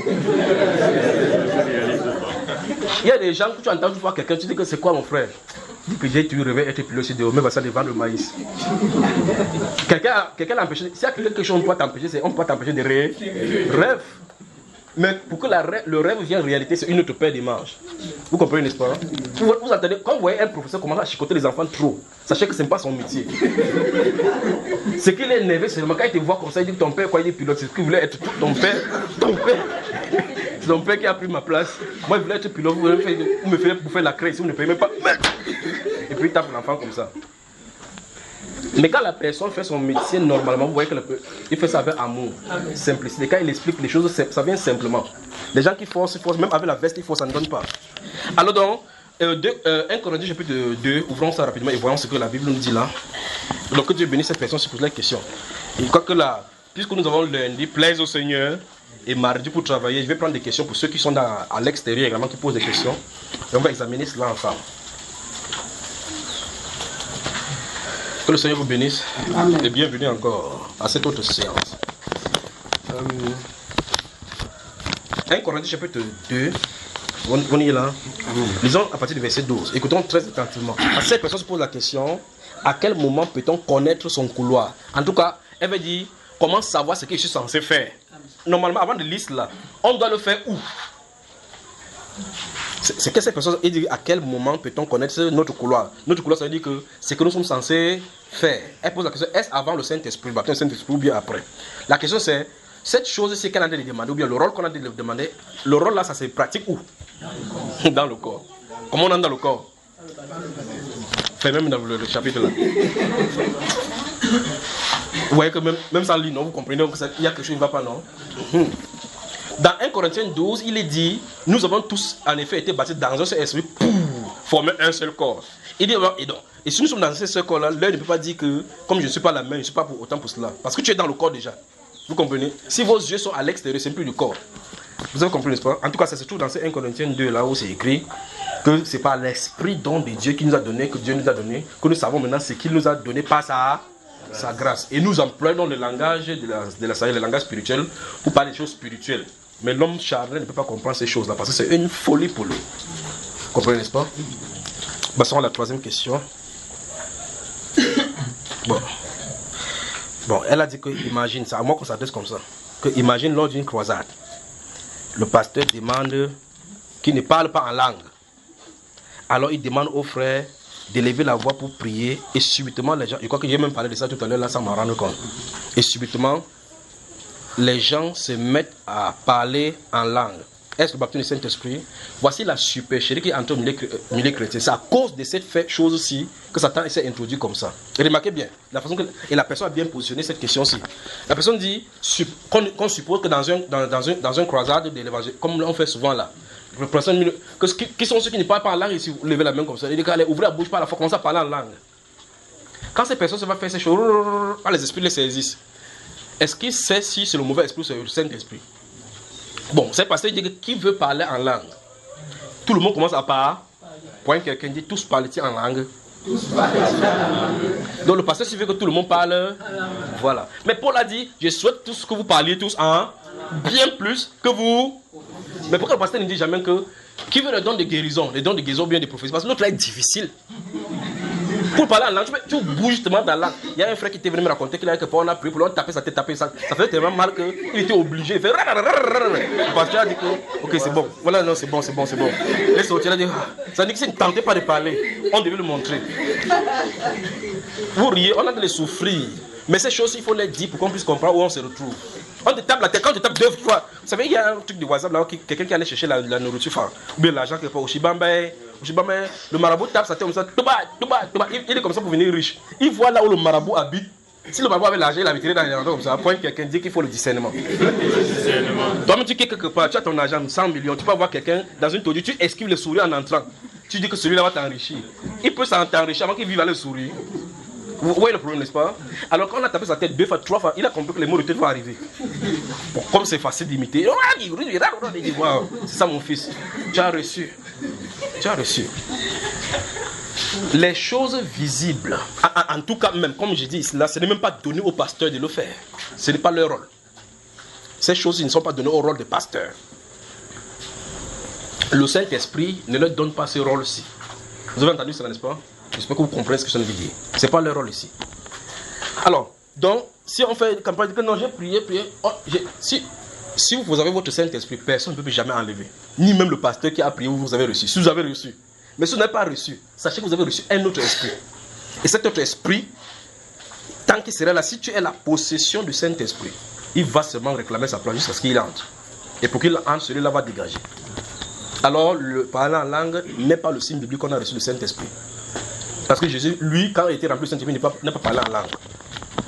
Il y a des gens que tu entends voir quelqu'un, tu dis que c'est quoi mon frère? Dis que j'ai tu rêvé être pilote de mais va ça devant le maïs. Quelqu'un l'a empêché. S'il y a quelque chose on peut t'empêcher de rêve. Mais pour que le rêve vienne en réalité, c'est une autre paire d'images. Vous comprenez, n'est-ce pas? Vous entendez, quand vous voyez un professeur commencer à chicoter les enfants trop, sachez que ce n'est pas son métier. C'est qu'il est énervé seulement quand il te voit comme ça, il dit que ton père, quoi, il est pilote, c'est ce qu'il voulait être ton père. C'est ton père qui a pris ma place. Moi, il voulait être pilote, vous me faites bouffer la craie, si vous ne payez même pas. Et puis il tape l'enfant comme ça. Mais quand la personne fait son métier normalement, vous voyez qu'il fait ça avec amour, simplicité. Quand il explique les choses, ça vient simplement. Les gens qui forcent, même avec la veste, ça ne donne pas. Alors donc, 1 Corinthiens chapitre 2, ouvrons ça rapidement et voyons ce que la Bible nous dit là. Donc que Dieu bénisse cette personne, se pose la question. Et je crois que là, puisque nous avons lundi, plaise au Seigneur, et mardi pour travailler, je vais prendre des questions pour ceux qui sont à l'extérieur également, qui posent des questions. Et on va examiner cela ensemble. Que le Seigneur vous bénisse. Amen. Et bienvenue encore à cette autre séance. 1 Corinthiens chapitre 2, on y est là. Lisons à partir du verset 12. Écoutons très attentivement. Cette personne se pose la question, à quel moment peut-on connaître son couloir? En tout cas, elle veut dire, comment savoir ce que je suis censé faire? Normalement, avant de lire cela, on doit le faire où? C'est que cette personne dit à quel moment peut-on connaître notre couloir? Notre couloir, ça veut dire que c'est que nous sommes censés faire. Elle pose la question, est-ce avant le Saint-Esprit, le baptême du Saint-Esprit ou bien après? La question c'est, cette chose-ci qu'elle a de demander, ou bien le rôle qu'on a de demander, le rôle là, ça se pratique où? Dans le corps. Comment on entre dans le corps? Fait même dans le chapitre là. Vous voyez que même sans lire, non, vous comprenez qu'il y a quelque chose qui ne va pas, non? Dans 1 Corinthiens 12, il est dit, nous avons tous en effet été baptisés dans un seul esprit pour former un seul corps. Il dit, et si nous sommes dans un seul corps là, l'un ne peut pas dire que, comme je ne suis pas la main, je ne suis pas pour autant pour cela. Parce que tu es dans le corps déjà. Vous comprenez? Si vos yeux sont à l'extérieur, ce n'est plus du corps. Vous avez compris, n'est-ce pas? En tout cas, ça se trouve dans 1 Corinthiens 2, là où c'est écrit que c'est par l'esprit don de Dieu qui nous a donné, que Dieu nous a donné, que nous savons maintenant ce qu'il nous a donné par sa grâce. Et nous employons le langage le langage spirituel pour parler des choses spirituelles. Mais l'homme charnel ne peut pas comprendre ces choses-là parce que c'est une folie pour lui. Vous comprenez, n'est-ce pas? Passons à la troisième question. Bon. Bon, elle a dit que, imagine, c'est à moi qu'on s'adresse comme ça. Que imagine lors d'une croisade, le pasteur demande qu'il ne parle pas en langue. Alors il demande aux frères d'élever la voix pour prier et subitement les gens, je crois que j'ai même parlé de ça tout à l'heure là sans m'en rendre compte. Et subitement, les gens se mettent à parler en langue. Est-ce le baptême du Saint-Esprit? Voici la supercherie qui est entre milieu chrétien. C'est à cause de cette chose-ci que Satan s'est introduit comme ça. Et remarquez bien, la façon que et la personne a bien positionné cette question-ci. La personne dit qu'on suppose que dans un croisade de l'évangile, comme on fait souvent là, qui sont ceux qui ne parlent pas en langue, ici, vous levez la main comme ça, il dit qu'allez ouvrir la bouche par la fois, commencer à parler en langue. Quand ces personnes se vont faire ces choses, les esprits les saisissent. Est-ce qu'il sait si c'est le mauvais esprit ou c'est le Saint-Esprit? Bon, c'est parce qu'il dit que qui veut parler en langue? Tout le monde commence à parler. Point quelqu'un dit tous parlent-ils en langue? Donc le pasteur veut que tout le monde parle. Voilà. Mais Paul a dit, je souhaite tous que vous parliez tous en bien plus que vous. Mais pourquoi le pasteur ne dit jamais que qui veut le don de guérison, les dons de guérison bien de prophétie? Parce que l'autre là est difficile. Pour parler en langue, tu bouges justement dans la langue. Il y a un frère qui était venu me raconter qu'il a quelque part, on a prié pour lui, on tapait sa tête, ça fait tellement mal qu'il était obligé. Il fait. Le pasteur a dit que, ok, c'est bon. Voilà, non, c'est bon. Laisse sortir, il a dit, ça dit que s'il ne tentait pas de parler, on devait le montrer. Vous riez, on a de les souffrir. Mais ces choses, il faut les dire pour qu'on puisse comprendre où on se retrouve. On te tape la tête, quand tu tapes 2 fois. Vous savez, il y a un truc de WhatsApp là, quelqu'un qui allait chercher la nourriture, ou bien l'argent quelque part au Shibambe, le marabout tape sa tête comme ça, il est comme ça pour venir riche. Il voit là où le marabout habite. Si le marabout avait l'argent, il avait tiré dans les endroits comme ça. Après, quelqu'un dit qu'il faut le discernement. Toi-même, tu es quelque part, tu as ton argent, 100 millions, tu peux voir quelqu'un dans une tordue, tu esquives le sourire en entrant. Tu dis que celui-là va t'enrichir. Il peut t'enrichir avant qu'il vive avec le sourire. Vous voyez le problème, n'est-ce pas? Alors quand on a tapé sa tête 2 fois, 3 fois, il a compris que les mots de tête vont arriver. Bon, comme c'est facile d'imiter, c'est ça mon fils. Tu as reçu. Les choses visibles, en tout cas même, comme je dis là, ce n'est même pas donné au pasteur de le faire. Ce n'est pas leur rôle. Ces choses ne sont pas données au rôle de pasteur. Le Saint-Esprit ne leur donne pas ce rôle-ci. Vous avez entendu ça, n'est-ce pas? J'espère que vous comprenez ce que je viens de dire. Ce n'est pas leur rôle ici. Alors, donc, si on fait une campagne de que non, j'ai prié, si vous avez votre Saint-Esprit, personne ne peut jamais enlever. Ni même le pasteur qui a prié, vous avez reçu. Si vous avez reçu. Mais si vous n'avez pas reçu, sachez que vous avez reçu un autre esprit. Et cet autre esprit, tant qu'il sera là, si tu es la possession du Saint-Esprit, il va seulement réclamer sa place jusqu'à ce qu'il entre. Et pour qu'il entre, celui-là va dégager. Alors, le parler en langue n'est pas le signe biblique qu'on a reçu le Saint-Esprit. Parce que Jésus, lui, quand il était rempli du Saint-Esprit, n'a pas parlé en langue.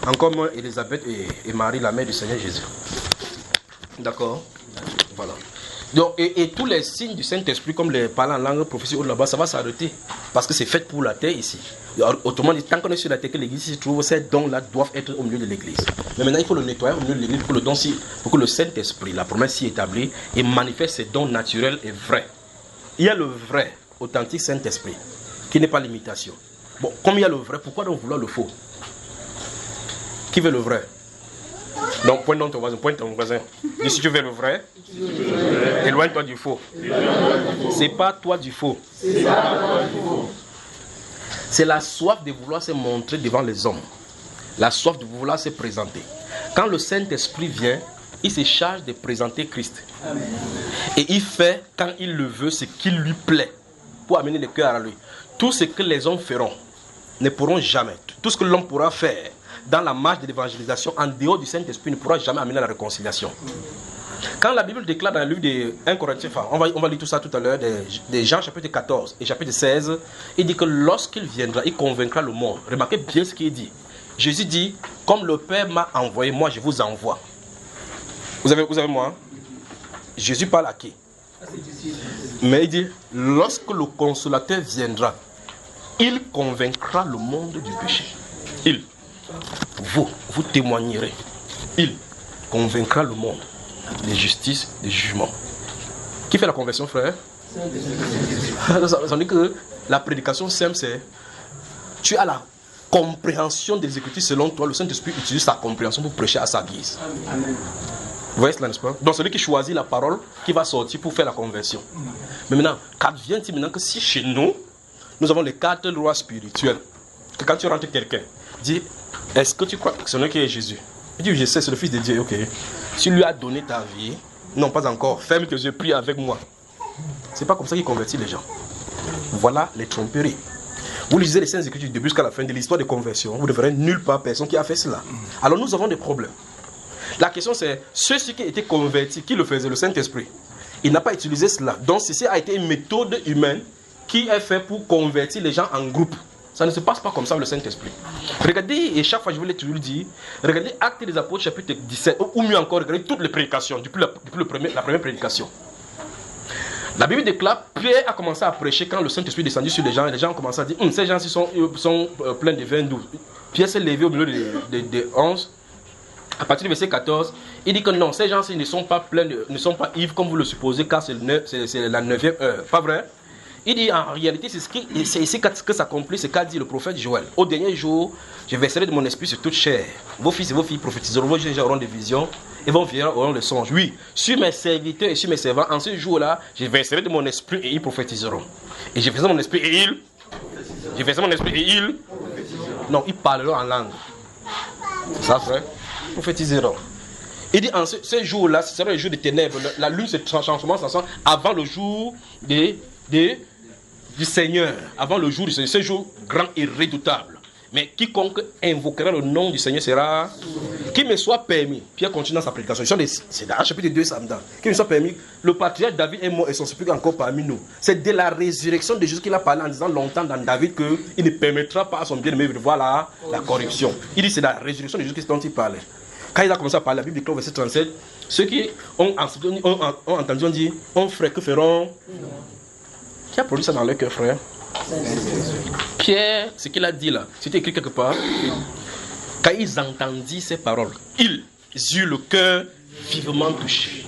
Encore moins Élisabeth et Marie, la mère du Seigneur Jésus. D'accord? Voilà. Donc, et tous les signes du Saint-Esprit, comme les parler en langue, prophétie ou là-bas, ça va s'arrêter. Parce que c'est fait pour la terre ici. Autrement dit, tant qu'on est sur la terre, que l'église se trouve, ces dons-là doivent être au milieu de l'église. Mais maintenant, il faut le nettoyer au milieu de l'église pour que le Saint-Esprit, la promesse s'y établit et manifeste ses dons naturels et vrais. Il y a le vrai, authentique Saint-Esprit, qui n'est pas l'imitation. Bon, comme il y a le vrai, pourquoi donc vouloir le faux? Qui veut le vrai? Donc, pointe ton voisin. Dis si tu veux le vrai, éloigne-toi du faux. C'est pas toi du faux. C'est la soif de vouloir se montrer devant les hommes. La soif de vouloir se présenter. Quand le Saint-Esprit vient, il se charge de présenter Christ. Et il fait, quand il le veut, ce qui lui plaît, pour amener le cœur à lui. Tout ce que les hommes feront ne pourront jamais. Tout ce que l'homme pourra faire dans la marche de l'évangélisation, en dehors du Saint-Esprit, ne pourra jamais amener à la réconciliation. Quand la Bible déclare dans le livre de 1 Corinthiens, on va lire tout ça tout à l'heure, de Jean chapitre 14 et chapitre 16, il dit que lorsqu'il viendra, il convaincra le monde. Remarquez bien ce qu'il dit. Jésus dit, comme le Père m'a envoyé, moi je vous envoie. Vous avez moi? Jésus parle à qui? Mais il dit, lorsque le consolateur viendra, il convaincra le monde du péché. Vous témoignerez. Il convaincra le monde de justice, de jugement. Qui fait la conversion, frère? Ça veut dire que la prédication simple, c'est tu as la compréhension des Écritures selon toi. Le Saint-Esprit utilise sa compréhension pour prêcher à sa guise. Amen. Vous voyez cela, n'est-ce pas? Donc celui qui choisit la parole qui va sortir pour faire la conversion. Mais maintenant, qu'advient-il maintenant que si chez nous, nous avons les 4 lois spirituelles, que quand tu rentres quelqu'un, dis est-ce que tu crois que c'est lui qui est Jésus? Il dit, je sais, c'est le Fils de Dieu. Ok. Tu lui as donné ta vie. Non, pas encore. Ferme tes yeux, prie avec moi. C'est pas comme ça qu'il convertit les gens. Voilà les tromperies. Vous lisez les Saintes Écritures du début jusqu'à la fin de l'histoire de conversion. Vous ne verrez nulle part personne qui a fait cela. Alors nous avons des problèmes. La question c'est, ceux-ci qui étaient convertis, qui le faisaient? Le Saint-Esprit. Il n'a pas utilisé cela. Donc ceci a été une méthode humaine qui est faite pour convertir les gens en groupe. Ça ne se passe pas comme ça le Saint-Esprit. Regardez, et chaque fois je vous l'ai toujours dit, regardez Actes des Apôtres chapitre 17, ou mieux encore, regardez toutes les prédications, depuis la première prédication. La Bible déclare, Pierre a commencé à prêcher quand le Saint-Esprit est descendu sur les gens, et les gens ont commencé à dire, ces gens-ci sont pleins de vin doux. Pierre s'est levé au milieu de 11, à partir du verset 14, il dit que non, ces gens-ci ne sont pas pleins, ne sont pas ivres comme vous le supposez, car c'est la 9e heure. Pas vrai? Il dit en réalité, c'est ici que s'accomplit ce qu'a dit le prophète Joël. Au dernier jour, je verserai de mon esprit sur toute chair. Vos fils et vos filles prophétiseront, vos jeunes gens auront des visions, et vos vieillards auront des songes. Oui, sur mes serviteurs et sur mes servants, en ce jour-là, je verserai de mon esprit et ils prophétiseront. Et je verserai mon esprit et ils. Je verserai mon esprit et ils. Non, ils parleront en langue. C'est ça, frère? Ils prophétiseront. Il dit en ce jour-là, ce sera le jour des ténèbres. La lune se transformera avant le jour du Seigneur, avant le jour du Seigneur, ce jour grand et redoutable. Mais quiconque invoquera le nom du Seigneur sera, qu'il me soit permis. Pierre continue dans sa prédication. C'est dans le chapitre 2 samedi. Qu'il me soit permis. Le patriarche David est mort et son sépulcre encore parmi nous. C'est dès la résurrection de Jésus qu'il a parlé en disant longtemps dans David qu'il ne permettra pas à son bien-aimé de voir la corruption. Il dit c'est la résurrection de Jésus dont il parlait. Quand il a commencé à parler, la Bible déclare au verset 37, ceux qui ont entendu, on dit, frère, que feront? Qui a produit ça dans leur cœur, frère? Pierre, ce qu'il a dit là, c'était écrit quelque part. Quand ils entendirent ces paroles, ils eurent le cœur vivement touché.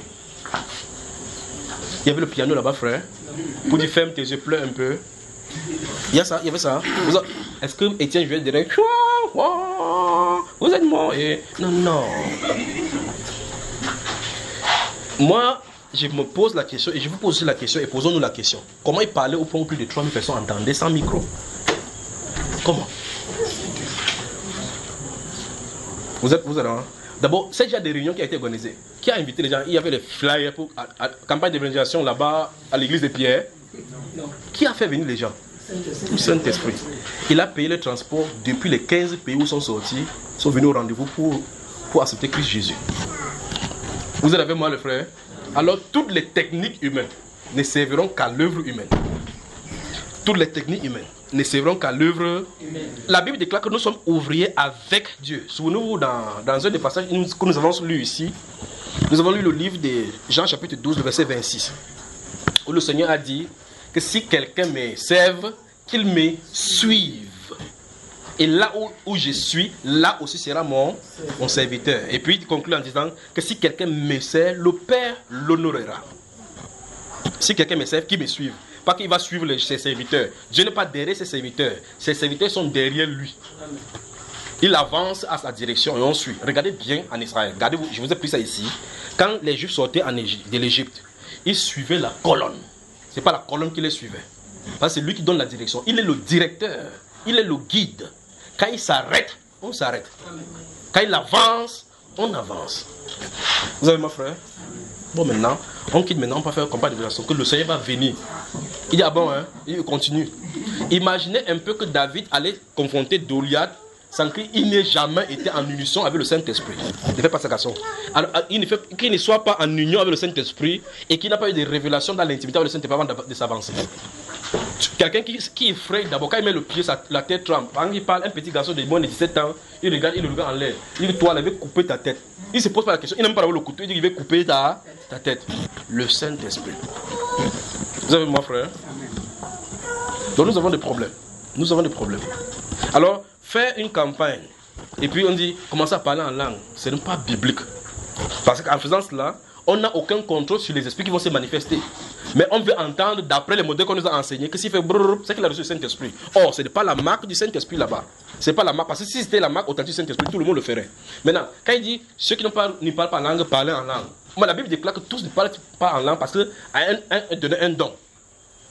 Il y avait le piano là-bas, frère. Pour dire ferme tes yeux, pleure un peu. Il y a ça, il y avait ça. Est-ce que Étienne jouait direct? Vous êtes mort et... Non. Moi, je me pose la question, et je vous pose aussi la question, et posons-nous la question. Comment il parlait au point où plus de 3000 personnes entendaient sans micro? Comment? Vous êtes là, hein? D'abord, c'est déjà des réunions qui ont été organisées. Qui a invité les gens? Il y avait des flyers pour la campagne d'évangélisation là-bas, à l'église de Pierre. Qui a fait venir les gens? Le Saint-Esprit. Il a payé le transport depuis les 15 pays où sont sortis, sont venus au rendez-vous pour accepter Christ Jésus. Vous êtes avec moi, le frère? Alors, toutes les techniques humaines ne serviront qu'à l'œuvre humaine. Toutes les techniques humaines ne serviront qu'à l'œuvre humaine. La Bible déclare que nous sommes ouvriers avec Dieu. Souvenez-vous, dans un des passages que nous avons lu ici, nous avons lu le livre de Jean chapitre 12, le verset 26, où le Seigneur a dit que si quelqu'un me serve, qu'il me suive. Et là où je suis, là aussi sera mon serviteur. Et puis il conclut en disant que si quelqu'un me sert, le Père l'honorera. Si quelqu'un me sert, qu'il me suive. Pas qu'il va suivre ses serviteurs. Dieu n'est pas derrière ses serviteurs. Ses serviteurs sont derrière lui. Il avance à sa direction et on suit. Regardez bien en Israël. Regardez, je vous ai pris ça ici. Quand les Juifs sortaient de l'Égypte, ils suivaient la colonne. Ce n'est pas la colonne qui les suivait. Parce que c'est lui qui donne la direction. Il est le directeur. Il est le guide. Quand il s'arrête, on s'arrête. Quand il avance, on avance. Vous avez ma frère? Bon, maintenant, on quitte maintenant, on va faire un combat de relation, que le Seigneur va venir. Il dit, ah bon, hein? Il continue. Imaginez un peu que David allait confronter Goliath sans qu'il n'ait jamais été en union avec le Saint-Esprit. Ne fait pas sa garçon. Alors, qu'il ne soit pas en union avec le Saint-Esprit et qu'il n'a pas eu de révélation dans l'intimité avec le Saint-Esprit avant de s'avancer. Quelqu'un qui effraie d'abord, quand il met le pied, la tête tremble. Quand il parle, un petit garçon de moins de 17 ans, il le regarde en l'air. Il dit, toi, il va couper ta tête. Il ne se pose pas la question, il n'aime pas avoir le couteau, il dit, il va couper ta tête. Le Saint-Esprit. Vous avez moi, frère? Donc nous avons des problèmes. Nous avons des problèmes. Alors, faire une campagne, et puis on dit, commencer à parler en langue, ce n'est pas biblique. Parce qu'en faisant cela, on n'a aucun contrôle sur les esprits qui vont se manifester. Mais on veut entendre, d'après les modèles qu'on nous a enseignés, que s'il fait brrr, c'est qu'il a reçu le Saint-Esprit. Or, ce n'est pas la marque du Saint-Esprit là-bas. Ce n'est pas la marque, parce que si c'était la marque authentique du Saint-Esprit, tout le monde le ferait. Maintenant, quand il dit, ceux qui ne parlent pas en langue, parlez en langue. Moi, la Bible déclare que tous ne parlent pas en langue parce qu'il a donné un don.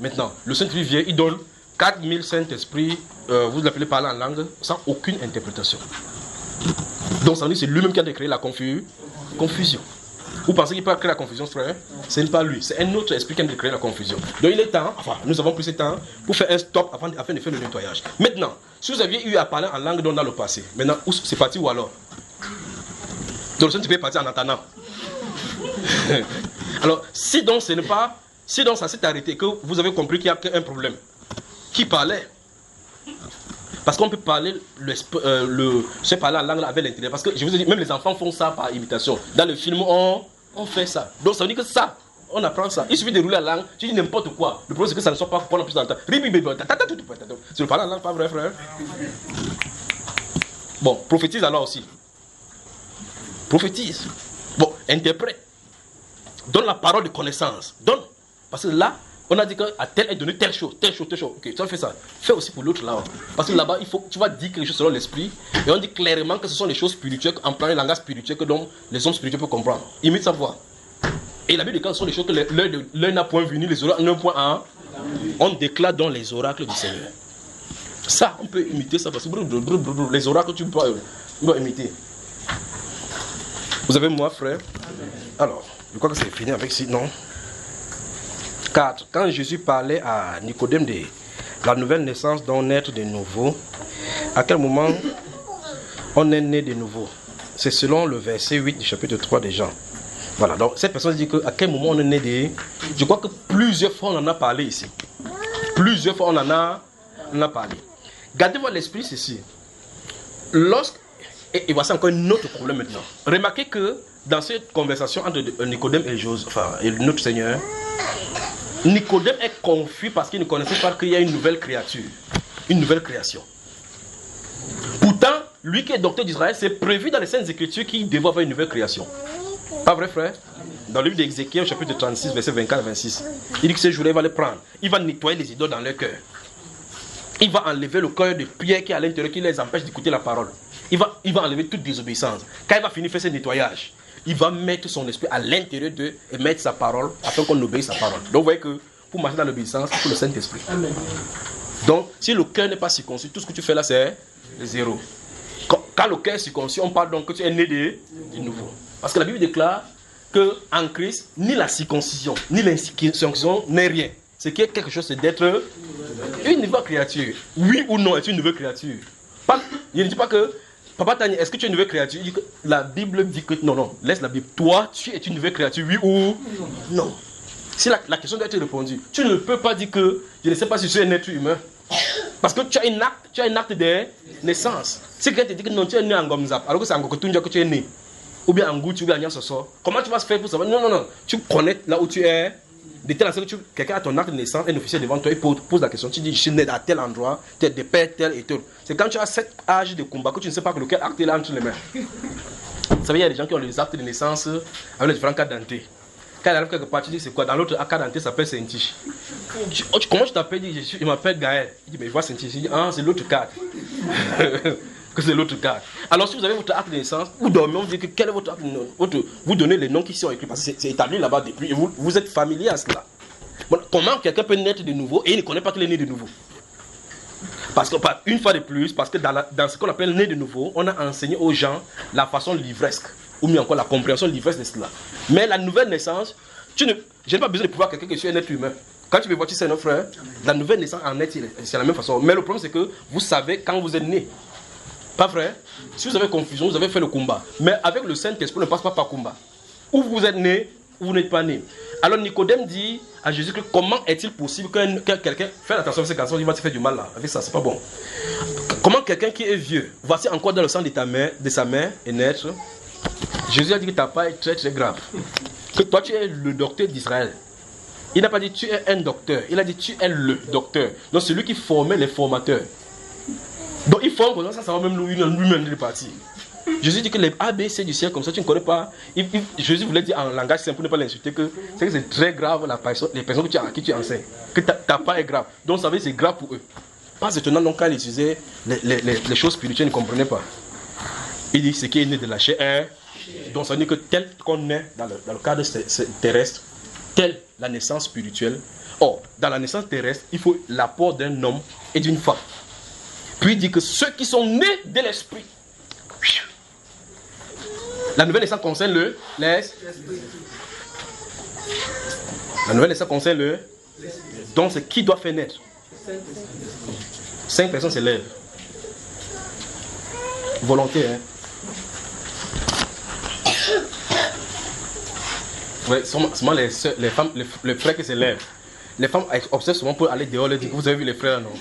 Maintenant, le Saint-Esprit vient, il donne 4000 Saint-Esprits, vous l'appelez parler en langue, sans aucune interprétation. Donc ça veut dire que c'est lui-même qui a créé la confusion. Vous pensez qu'il peut créer la confusion, frère? Ce n'est pas lui, c'est un autre esprit qui a créé la confusion. Donc il est temps, enfin nous avons plus de temps pour faire un stop afin de faire le nettoyage. Maintenant, si vous aviez eu à parler en langue dans le passé, maintenant c'est parti où alors? Donc le Saint-Esprit est parti en attendant. Alors si donc ce n'est pas, si donc ça s'est arrêté, que vous avez compris qu'il y a un problème, qui parlait? Parce qu'on peut parler se parler en langue avec l'intérieur. Parce que je vous ai dit, même les enfants font ça par imitation. Dans le film, on fait ça. Donc ça veut dire que ça, on apprend ça. Il suffit de rouler la langue, tu dis n'importe quoi. Le problème c'est que ça ne soit pas pendant plus longtemps. C'est le parler en langue, pas vrai, frère? Bon, prophétise alors aussi. Prophétise. Bon, interprète. Donne la parole de connaissance. Donne. Parce que là, on a dit qu'à tel est donné telle chose, telle chose, telle chose. Ok, tu as fait ça. Fais aussi pour l'autre là-bas. Parce que là-bas, il faut, tu vas dire quelque chose selon l'esprit. Et on dit clairement que ce sont les choses spirituelles, en parlant le langage spirituel, que donc les hommes spirituels peuvent comprendre. Imite sa voix. Et la Bible dit que ce sont les choses que l'un n'a point vu, ni les oracles n'ont point un. On déclare dans les oracles du Seigneur. Ça, on peut imiter ça. Parce que les oracles, tu peux imiter. Vous avez moi, frère? Alors, je crois que c'est fini avec si, non? 4. Quand Jésus parlait à Nicodème de la nouvelle naissance, dont naître de nouveau, à quel moment on est né de nouveau? C'est selon le verset 8 du chapitre 3 de Jean. Voilà, donc cette personne dit qu'à quel moment on est né de... Je crois que plusieurs fois on en a parlé ici. Plusieurs fois on en a parlé. Gardez-moi l'esprit ceci. Et voici encore un autre problème maintenant. Remarquez que dans cette conversation entre Nicodème et notre Seigneur, Nicodème est confus parce qu'il ne connaissait pas qu'il y a une nouvelle créature, une nouvelle création. Pourtant, lui qui est docteur d'Israël, c'est prévu dans les Saintes Écritures qu'il devait avoir une nouvelle création. Pas vrai, frère? Dans le livre d'Ézéchiel, chapitre 36, verset 24-26, il dit que ce jour-là, il va les prendre. Il va nettoyer les idoles dans leur cœur. Il va enlever le cœur de pierre qui est à l'intérieur, qui les empêche d'écouter la parole. Il va enlever toute désobéissance. Quand il va finir de faire ce nettoyage, il va mettre son esprit à l'intérieur d'eux et mettre sa parole afin qu'on obéisse sa parole. Donc vous voyez que pour marcher dans l'obéissance, il faut le Saint-Esprit. Amen. Donc si le cœur n'est pas circoncis, tout ce que tu fais là c'est zéro. Quand le cœur est circoncis, on parle donc que tu es né de nouveau. Parce que la Bible déclare qu'en Christ, ni la circoncision, ni l'incirconcision n'est rien. Ce qui est quelque chose, c'est d'être une nouvelle créature. Oui ou non, est une nouvelle créature. Je ne dis pas que Papa Tani, est-ce que tu es une nouvelle créature? Il dit que la Bible dit que non, laisse la Bible. Toi, tu es une nouvelle créature, oui ou non? Si la question doit être répondue, tu ne peux pas dire que je ne sais pas si je suis un être humain. Parce que tu as un acte de naissance. Si quelqu'un te dit que non, tu es né en Gomzap, alors que c'est en Gokotunja que tu es né, ou bien en Gouti, ou bien en Nyansoso, comment tu vas se faire pour savoir? Non, tu connais là où tu es. De telle sorte que quelqu'un a ton acte de naissance, un officier devant toi, il pose la question, tu dis je suis né à tel endroit, tel de père, tel et tel. C'est quand tu as cet âge de combat que tu ne sais pas que lequel acte est là entre les mains. Vous savez, il y a des gens qui ont les actes de naissance avec les différents cas dentés. Quand il arrive quelque part, tu dis c'est quoi? Dans l'autre cas denté, ça s'appelle Saint-Tige. Comment tu t'appelles? Je m'appelle Gaël. Il dit mais je vois Saint-Tige. Il dit ah, c'est l'autre cas. Que c'est l'autre cas. Alors si vous avez votre acte de naissance, vous dormez, on vous dit que quel est votre acte de naissance, vous donnez les noms qui sont écrits parce que c'est établi là-bas depuis et vous êtes familier à cela. Bon, comment quelqu'un peut naître de nouveau et il ne connaît pas qu'il est né de nouveau? Parce que une fois de plus, parce que dans ce qu'on appelle né de nouveau, on a enseigné aux gens la façon livresque ou mieux encore la compréhension livresque de cela. Mais la nouvelle naissance, je n'ai pas besoin de pouvoir quelqu'un que je suis un être humain. Quand tu me vois, tu sais, notre frère, la nouvelle naissance en est, c'est la même façon. Mais le problème, c'est que vous savez quand vous êtes né. Pas vrai? Si vous avez confusion, vous avez fait le combat. Mais avec le Saint-Esprit, on ne passe pas par combat. Ou vous êtes né, ou vous n'êtes pas né. Alors Nicodème dit à Jésus que comment est-il possible que quelqu'un... Fais attention à ces garçons, il va te faire du mal là. Avec ça, c'est pas bon. Comment quelqu'un qui est vieux, voici encore dans le sang de sa mère et naître. Jésus a dit que ta part est très très grave. Que toi tu es le docteur d'Israël. Il n'a pas dit tu es un docteur. Il a dit tu es le docteur. Donc c'est lui qui formait les formateurs. Donc il forme comme ça va même lui-même de partir. Jésus dit que les ABC du ciel comme ça, tu ne connais pas. Jésus voulait dire en langage simple pour ne pas l'insulter que c'est très grave les personnes à qui tu enseignes. Que ta part est grave. Donc ça veut dire que c'est grave pour eux. Pas étonnant donc quand ils utilisaient les choses spirituelles, ils ne comprenaient pas. Il dit ce qui est né de la chair. Donc ça veut dire que tel qu'on est dans le cadre terrestre, telle la naissance spirituelle. Or, dans la naissance terrestre, il faut l'apport d'un homme et d'une femme. Puis il dit que ceux qui sont nés de l'esprit, La nouvelle naissance concerne la nouvelle naissance concerne le... Donc c'est qui doit faire naître? 5 personnes s'élèvent. Volonté, hein. Oui, seulement les femmes, les frères qui s'élèvent. Les femmes observent souvent pour aller dehors, leur dire, vous avez vu les frères, non?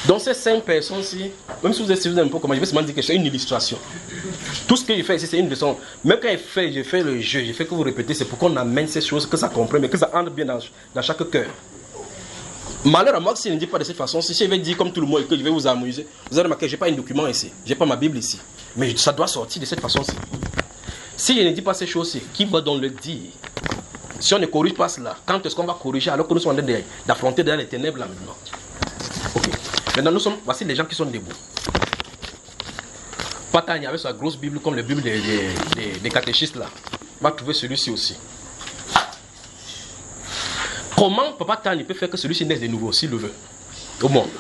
Donc ces 5 personnes-ci, même si vous êtes un peu comment, je vais seulement dire que c'est une illustration. Tout ce que je fais ici, c'est une leçon. Même quand je fais le jeu, je fais que vous répétez, c'est pour qu'on amène ces choses, que ça comprenne, mais que ça entre bien dans chaque cœur. Malheur à moi, si je ne dis pas de cette façon, si je vais dire comme tout le monde et que je vais vous amuser, vous allez remarquer que je n'ai pas un document ici, je n'ai pas ma Bible ici. Mais ça doit sortir de cette façon-ci. Si je ne dis pas ces choses-ci, qui va donc le dire? Si on ne corrige pas cela, quand est-ce qu'on va corriger alors que nous sommes en train d'affronter dans les ténèbres là maintenant? Ok. Maintenant, voici les gens qui sont debout. Patani avec sa grosse Bible comme la Bible des catéchistes là. Va trouver celui-ci aussi. Comment Papa Tani peut faire que celui-ci naisse de nouveau s'il le veut au monde?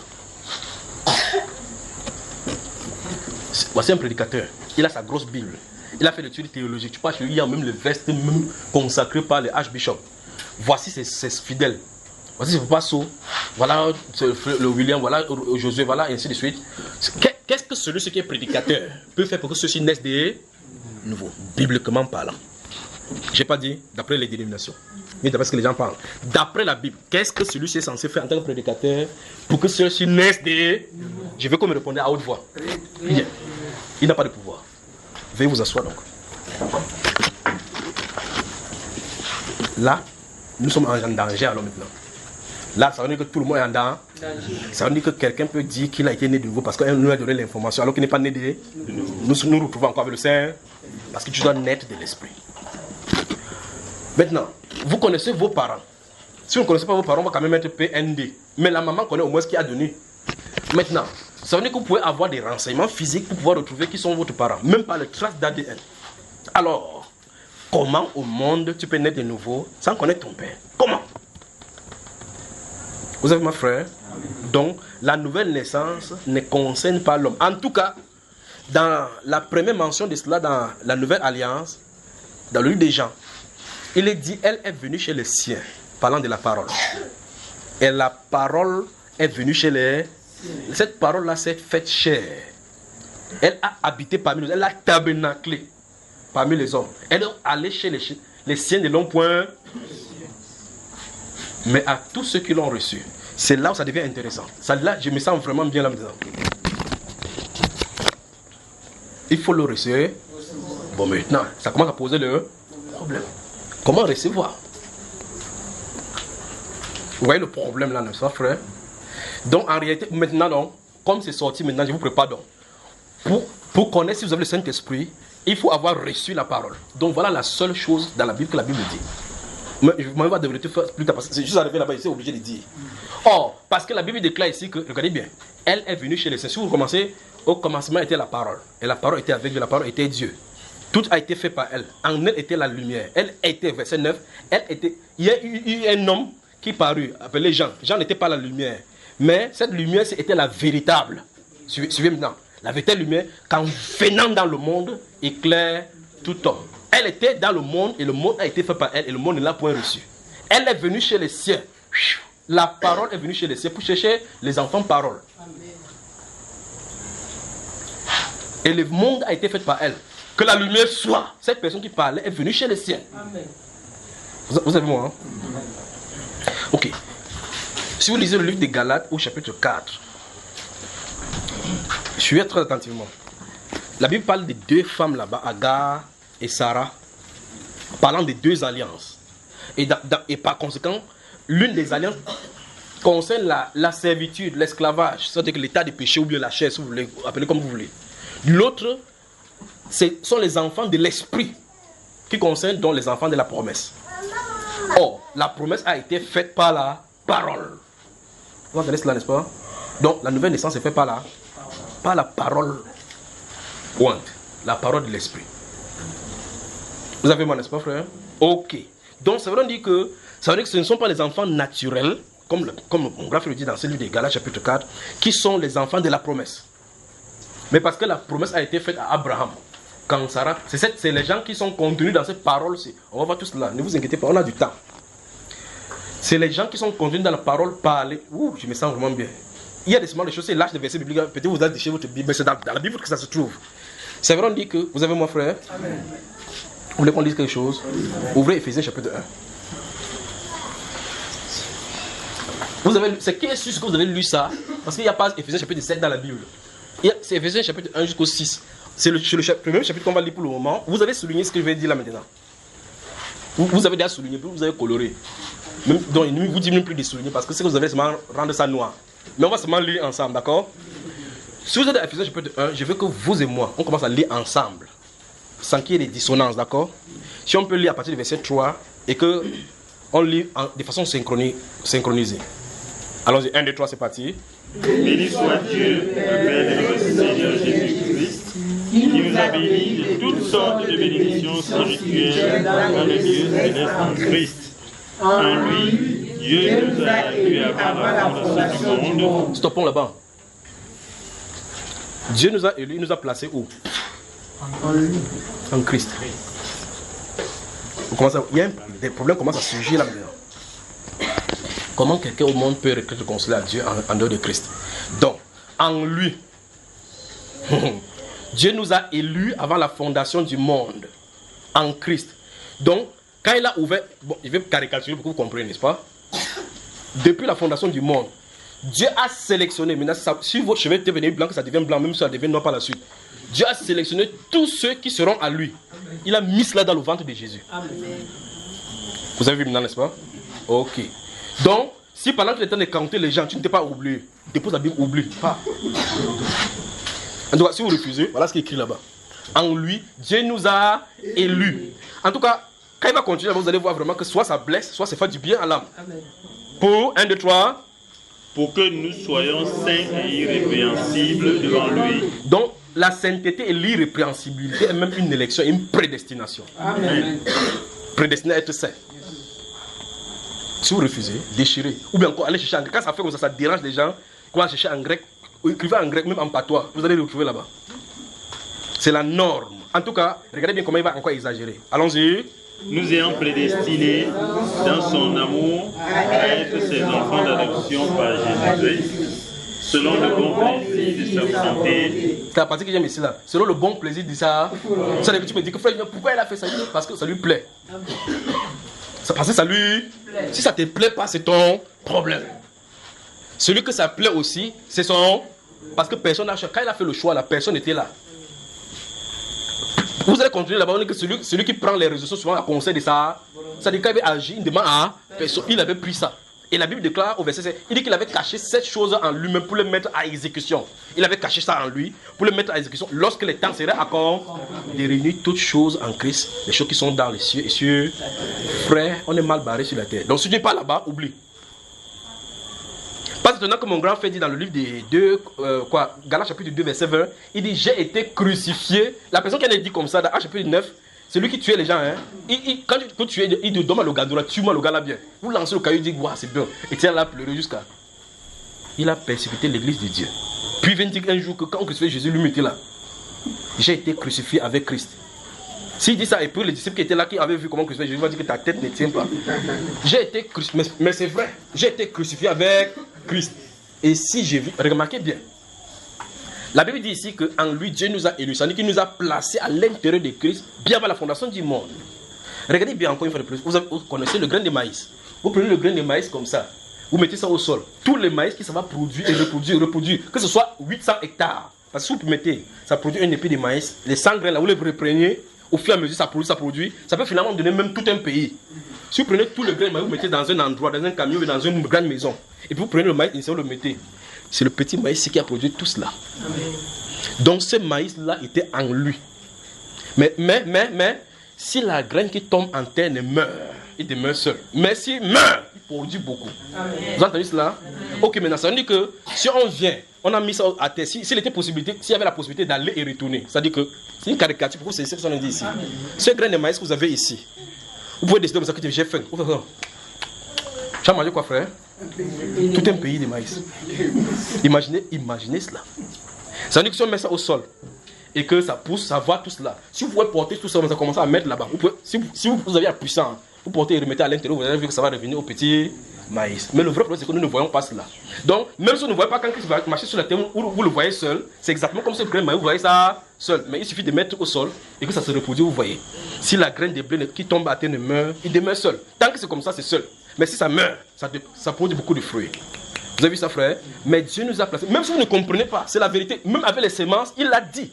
Voici un prédicateur. Il a sa grosse Bible. Il a fait l'étude théologique. Tu vois, il y a même le veste même consacré par les archbishops. Voici ses fidèles. Voici c'est Papa So. Voilà le William. Voilà Josué. Voilà et ainsi de suite. Qu'est-ce que celui qui est prédicateur peut faire pour que ceux-ci naissent de nouveau, bibliquement parlant? Je n'ai pas dit d'après les dénominations, mais d'après ce que les gens parlent. D'après la Bible, qu'est-ce que celui-ci est censé faire en tant que prédicateur pour que ceux-ci naissent de... Je veux qu'on me réponde à haute voix. Bien. Il n'a pas de pouvoir. Veuillez vous asseoir donc. Là, nous sommes en danger alors maintenant. Là, ça veut dire que tout le monde est en danger. Ça veut dire que quelqu'un peut dire qu'il a été né de nouveau parce qu'on nous a donné l'information alors qu'il n'est pas né de nouveau. Nous nous retrouvons encore avec le Saint parce que tu dois naître de l'esprit. Maintenant, vous connaissez vos parents. Si vous ne connaissez pas vos parents, on va quand même mettre PND. Mais la maman connaît au moins ce qu'il a donné. Maintenant, ça veut dire que vous pouvez avoir des renseignements physiques pour pouvoir retrouver qui sont vos parents, même par les traces d'ADN. Alors, comment au monde tu peux naître de nouveau sans connaître ton père? Comment? Vous avez ma frère? Donc, la nouvelle naissance ne concerne pas l'homme. En tout cas, dans la première mention de cela, dans la nouvelle alliance, dans le livre des Jean, il est dit, elle est venue chez les siens, parlant de la parole. Et la parole est venue chez les... Cette parole-là s'est faite chair. Elle a habité parmi nous, elle a tabernaclé parmi les hommes. Elle est allée chez les siens de l'homme point. Mais à tous ceux qui l'ont reçu, c'est là où ça devient intéressant. Ça, là, je me sens vraiment bien là-dedans. Il faut le recevoir. Bon, maintenant, ça commence à poser le problème. Comment recevoir? Vous voyez le problème là, n'est-ce pas, frère? Donc, en réalité, maintenant, donc, comme c'est sorti maintenant, je vous prépare donc. Pour connaître si vous avez le Saint-Esprit, il faut avoir reçu la parole. Donc, voilà la seule chose dans la Bible que la Bible dit. Mais je ne vais pas devrais faire plus tard parce que c'est juste arrivé là-bas, il est obligé de dire. Or, parce que la Bible déclare ici que, regardez bien, elle est venue chez les saints. Si vous commencez, au commencement était la parole. Et la parole était avec Dieu, la parole était Dieu. Tout a été fait par elle. En elle était la lumière. Elle était, verset 9, elle était... Il y a eu un homme qui parut, appelé Jean. Jean n'était pas la lumière. Mais cette lumière, c'était la véritable. Suivez maintenant. La véritable lumière, qu'en venant dans le monde, éclaire tout homme. Elle était dans le monde et le monde a été fait par elle et le monde ne l'a point reçu. Elle est venue chez les siens. La parole est venue chez les siens pour chercher les enfants parole. Et le monde a été fait par elle. Que la lumière soit. Cette personne qui parlait est venue chez les siens. Amen. Vous avez moi, hein? Ok. Si vous lisez le livre des Galates au chapitre 4, suivez très attentivement. La Bible parle de deux femmes là-bas, Agar et Sarah, parlant de deux alliances. Et par conséquent, l'une des alliances concerne la servitude, l'esclavage, c'est-à-dire que l'état de péché ou bien la chair, si vous voulez, appelez comme vous voulez. L'autre, ce sont les enfants de l'esprit, qui concernent donc les enfants de la promesse. Or, la promesse a été faite par la parole. Vous entendez cela, n'est-ce pas? Donc, la nouvelle naissance est faite par la parole pointe, la parole de l'esprit. Vous avez moi, n'est-ce pas, frère? Ok. Donc, ça veut dire que ce ne sont pas les enfants naturels, comme mon graphe le dit dans ce livre des Galates, chapitre 4, qui sont les enfants de la promesse. Mais parce que la promesse a été faite à Abraham. quand Sarah, c'est les gens qui sont contenus dans cette parole. On va voir tout cela, ne vous inquiétez pas, on a du temps. C'est les gens qui sont contenus dans la parole parler. Ouh, je me sens vraiment bien. Il y a des choses, c'est l'âge des versets bibliques. Peut-être vous avez déchiré votre Bible, mais c'est dans la Bible que ça se trouve. C'est vrai, on dit que, vous avez mon frère? Amen. Vous voulez qu'on dise quelque chose? Ouvrez Éphésiens chapitre 1. C'est qui est sûr que vous avez lu ça? Parce qu'il n'y a pas Éphésiens chapitre 7 dans la Bible. C'est Éphésiens chapitre 1 jusqu'au 6. C'est le premier chapitre qu'on va lire pour le moment. Vous avez souligné ce que je vais dire là maintenant. Vous avez déjà souligné, puis vous avez coloré. Donc il ne vous dit même plus de souligner parce que c'est que vous avez seulement rendre ça noir. Mais on va seulement lire ensemble, d'accord? Si vous êtes à Éphésiens chapitre 1, je veux que vous et moi, on commence à lire ensemble. Sans qu'il y ait des dissonances, d'accord? Si on peut lire à partir du verset 3 et qu'on lit de façon synchronisée. Allons-y, 1, 2, 3, c'est parti. Béni soit Dieu, le Père de notre Seigneur Jésus-Christ, qui nous a bénis de toutes sortes de bénédictions spirituelles dans le Dieu céleste en Christ. En lui, Dieu nous a élus avant la fondation du monde. Stoppons là-bas. Dieu nous a élus, il nous a placés où? En Christ. Il y a des problèmes qui commencent à surgir là-dedans. Comment quelqu'un au monde peut réconcilier à Dieu en dehors de Christ? Donc, en lui, Dieu nous a élus avant la fondation du monde. En Christ. Donc, quand il a ouvert, bon, je vais caricaturer pour que vous compreniez, n'est-ce pas? Depuis la fondation du monde, Dieu a sélectionné, maintenant si votre cheveu devenait blanc, que ça devient blanc, même si ça devient noir par la suite. Dieu a sélectionné tous ceux qui seront à lui. Il a mis cela dans le ventre de Jésus. Amen. Vous avez vu maintenant, n'est-ce pas? Ok. Donc, si pendant que tu es en train de compter les gens, tu ne t'es pas oublié, dépose la Bible, oublie pas. En tout cas, si vous refusez, voilà ce qui est écrit là-bas. En lui, Dieu nous a élus. En tout cas, quand il va continuer, vous allez voir vraiment que soit ça blesse, soit ça fait du bien à l'âme. Pour 1, 2, 3. Pour que nous soyons saints et irrépréhensibles devant lui. Donc, la sainteté et l'irrépréhensibilité est même une élection, une prédestination. Amen. Prédestiné à être saint. Si vous refusez, déchirez. Ou bien encore, allez chercher en grec. Quand ça fait comme ça dérange les gens, qu'on va chercher en grec, ou écrivez en grec, même en patois. Vous allez le retrouver là-bas. C'est la norme. En tout cas, regardez bien comment il va encore exagérer. Allons-y. Nous ayons prédestinés dans son amour à être ses enfants d'adoption par Jésus-Christ, selon le bon plaisir de sa volonté. C'est la partie que j'aime ici là. Selon le bon plaisir de sa. Ça veut dire que tu me dis que frère, pourquoi il a fait ça? Parce que ça lui plaît. Parce que ça lui. Si ça ne te plaît pas, c'est ton problème. Celui que ça plaît aussi, c'est son. Parce que personne n'a. Quand il a fait le choix, la personne était là. Vous allez continuer là-bas, on dit que celui qui prend les résolutions souvent à conseil de ça, ça dit qu'il avait agi, il demande à personne, il avait pris ça. Et la Bible déclare au verset 7, il dit qu'il avait caché cette chose en lui-même pour le mettre à exécution. Il avait caché ça en lui pour le mettre à exécution lorsque le temps serait accord de réunir toutes choses en Christ, les choses qui sont dans les cieux et sur frère, on est mal barré sur la terre. Donc si tu n'es pas là-bas, oublie. Pas étonnant que mon grand frère dit dans le livre des Galates chapitre 2 verset 20, il dit j'ai été crucifié. La personne qui a dit comme ça dans Actes chapitre 9, c'est lui qui tuait les gens. Hein. Quand tu tues, il te donne le gars, tue-moi le gars là bien. Vous lancez le caillou, il dit waouh c'est bien. Et tu es là à pleurer jusqu'à. Il a persécuté l'église de Dieu. Puis il vient dire un jour que quand on crucifiait Jésus, lui mettait là. J'ai été crucifié avec Christ. S'il dit ça, et puis les disciples qui étaient là, qui avaient vu comment crucifier Jésus, vont dire que ta tête ne tient pas. J'ai été crucifié, mais c'est vrai, j'ai été crucifié avec Christ. Et si j'ai vu, remarquez bien, la Bible dit ici qu'en lui, Dieu nous a élus, c'est-à-dire qu'il nous a placés à l'intérieur de Christ, bien avant la fondation du monde. Regardez bien encore une fois de plus, vous connaissez le grain de maïs. Vous prenez le grain de maïs comme ça, vous mettez ça au sol. Tout le maïs qui ça va produire et reproduire, que ce soit 800 hectares. Parce que si vous mettez, ça produit un épi de maïs, les 100 grains là, vous les reprenez, au fur et à mesure ça produit, ça peut finalement donner même tout un pays. Si vous prenez tout le grain de maïs, vous mettez dans un endroit, dans un camion ou dans une grande maison, et puis vous prenez le maïs et vous le mettez. C'est le petit maïs qui a produit tout cela. Amen. Donc ce maïs-là était en lui. Mais, si la graine qui tombe en terre ne meurt, il demeure seul. Mais s'il meurt, il produit beaucoup. Amen. Vous avez entendu cela? Ok, maintenant ça veut dire que si on vient, on a mis ça à terre, s'il y avait la possibilité d'aller et retourner, c'est-à-dire que c'est une caricature pour vous, c'est ce qu'on dit ici. Amen. Ce grain de maïs que vous avez ici, vous pouvez décider de dire que j'ai faim. Tu as mangé quoi, frère? Tout un pays de maïs. Imaginez cela. Ça veut dire que si on met ça au sol, et que ça pousse, ça va tout cela. Si vous pouvez porter tout ça, ça commence à mettre là-bas. Si vous avez la puissance, vous portez et remettez à l'intérieur, vous allez voir que ça va revenir au petit maïs. Mais le vrai problème, c'est que nous ne voyons pas cela. Donc, même si vous ne voyez pas quand Christ va marcher sur la terre, vous le voyez seul, c'est exactement comme ce grain de maïs, vous voyez ça seul. Mais il suffit de mettre au sol et que ça se reproduit, vous voyez. Si la graine de blé qui tombe à terre ne meurt, il demeure seul. Tant que c'est comme ça, c'est seul. Mais si ça meurt, ça produit beaucoup de fruits. Vous avez vu ça, frère? Mais Dieu nous a placés. Même si vous ne comprenez pas, c'est la vérité. Même avec les semences, il l'a dit.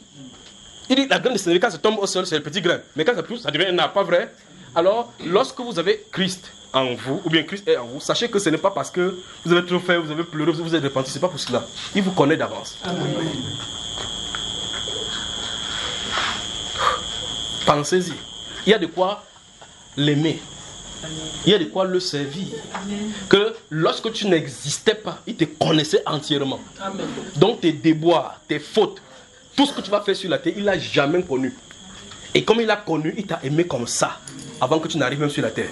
Il dit la graine de sénégal, quand ça tombe au sol, c'est le petit grain. Mais quand ça pousse, ça devient un arbre, pas vrai? Alors, lorsque vous avez Christ en vous, ou bien Christ est en vous, sachez que ce n'est pas parce que vous avez trop fait, vous avez pleuré, vous êtes repenti, ce n'est pas pour cela. Il vous connaît d'avance. Pensez-y. Il y a de quoi l'aimer. Il y a de quoi le servir. Que lorsque tu n'existais pas, il te connaissait entièrement. Donc tes déboires, tes fautes, tout ce que tu vas faire sur la terre, il l'a jamais connu. Et comme il l'a connu, il t'a aimé comme ça, avant que tu n'arrives même sur la terre.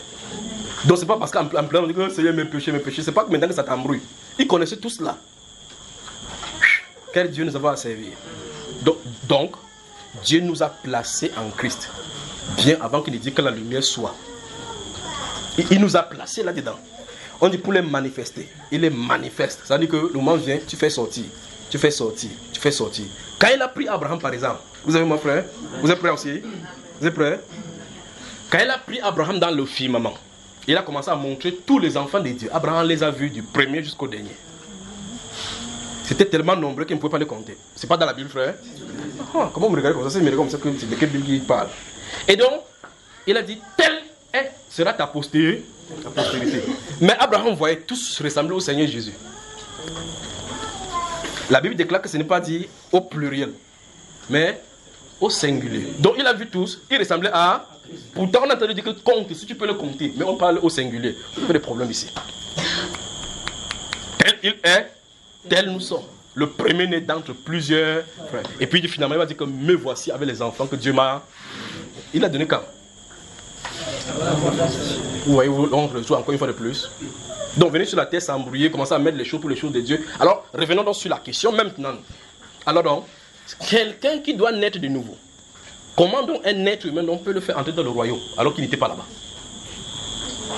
Donc c'est pas parce qu'en plein on dit que Seigneur mes péchés, c'est pas que maintenant que ça t'embrouille. Il connaissait tout cela. Quel Dieu nous avons à servir. Donc, Dieu nous a placés en Christ, bien avant qu'il ne dise que la lumière soit. Il nous a placés là-dedans. On dit pour les manifester. Il les manifeste. Ça veut dire que le moment vient, tu fais sortir. Tu fais sortir. Tu fais sortir. Quand il a pris Abraham par exemple, vous avez mon frère? Vous êtes prêts aussi? Vous êtes prêts? Quand il a pris Abraham dans le firmament, il a commencé à montrer tous les enfants de Dieu. Abraham les a vus du premier jusqu'au dernier. C'était tellement nombreux qu'il ne pouvait pas les compter. C'est pas dans la Bible, frère? Comment vous me regardez comme ça? C'est me comme ça que c'est de quelle Bible qui parle? Et donc, il a dit, telle sera ta postérité. Mais Abraham voyait tous ressembler au Seigneur Jésus. La Bible déclare que ce n'est pas dit au pluriel, mais au singulier. Donc il a vu tous, il ressemblait à... Pourtant on a entendu dire que compte, si tu peux le compter, mais on parle au singulier. Il y a des problèmes ici. Tel il est, tel nous sommes. Le premier-né d'entre plusieurs frères. Et puis finalement il va dire que me voici avec les enfants que Dieu m'a... Il a donné quand? Vous voyez, on retrouve encore une fois de plus. Donc venez sur la terre s'embrouiller, commencer à mettre les choses pour les choses de Dieu. Alors revenons donc sur la question maintenant. Alors donc, quelqu'un qui doit naître de nouveau, comment donc un être humain on peut le faire entrer dans le royaume alors qu'il n'était pas là-bas?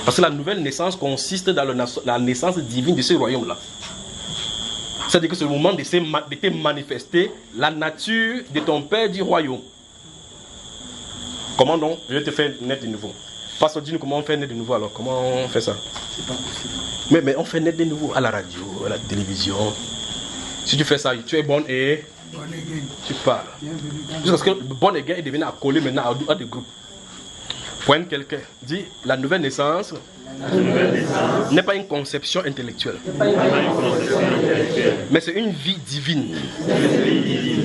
Parce que la nouvelle naissance consiste dans la naissance divine de ce royaume-là. C'est-à-dire que c'est le moment de te manifester la nature de ton Père du royaume. Comment donc je vais te faire naître de nouveau? Pasteur, dis-nous comment on fait naître de nouveau alors. Comment on fait ça? C'est pas possible. Mais on fait naître de nouveau à la radio, à la télévision. Si tu fais ça, tu es bon et tu parles. Parce que bon et gain est devenu accolé maintenant à des groupes. Pointe quelqu'un. Dis, la nouvelle naissance n'est pas une conception intellectuelle. Mais c'est une vie divine.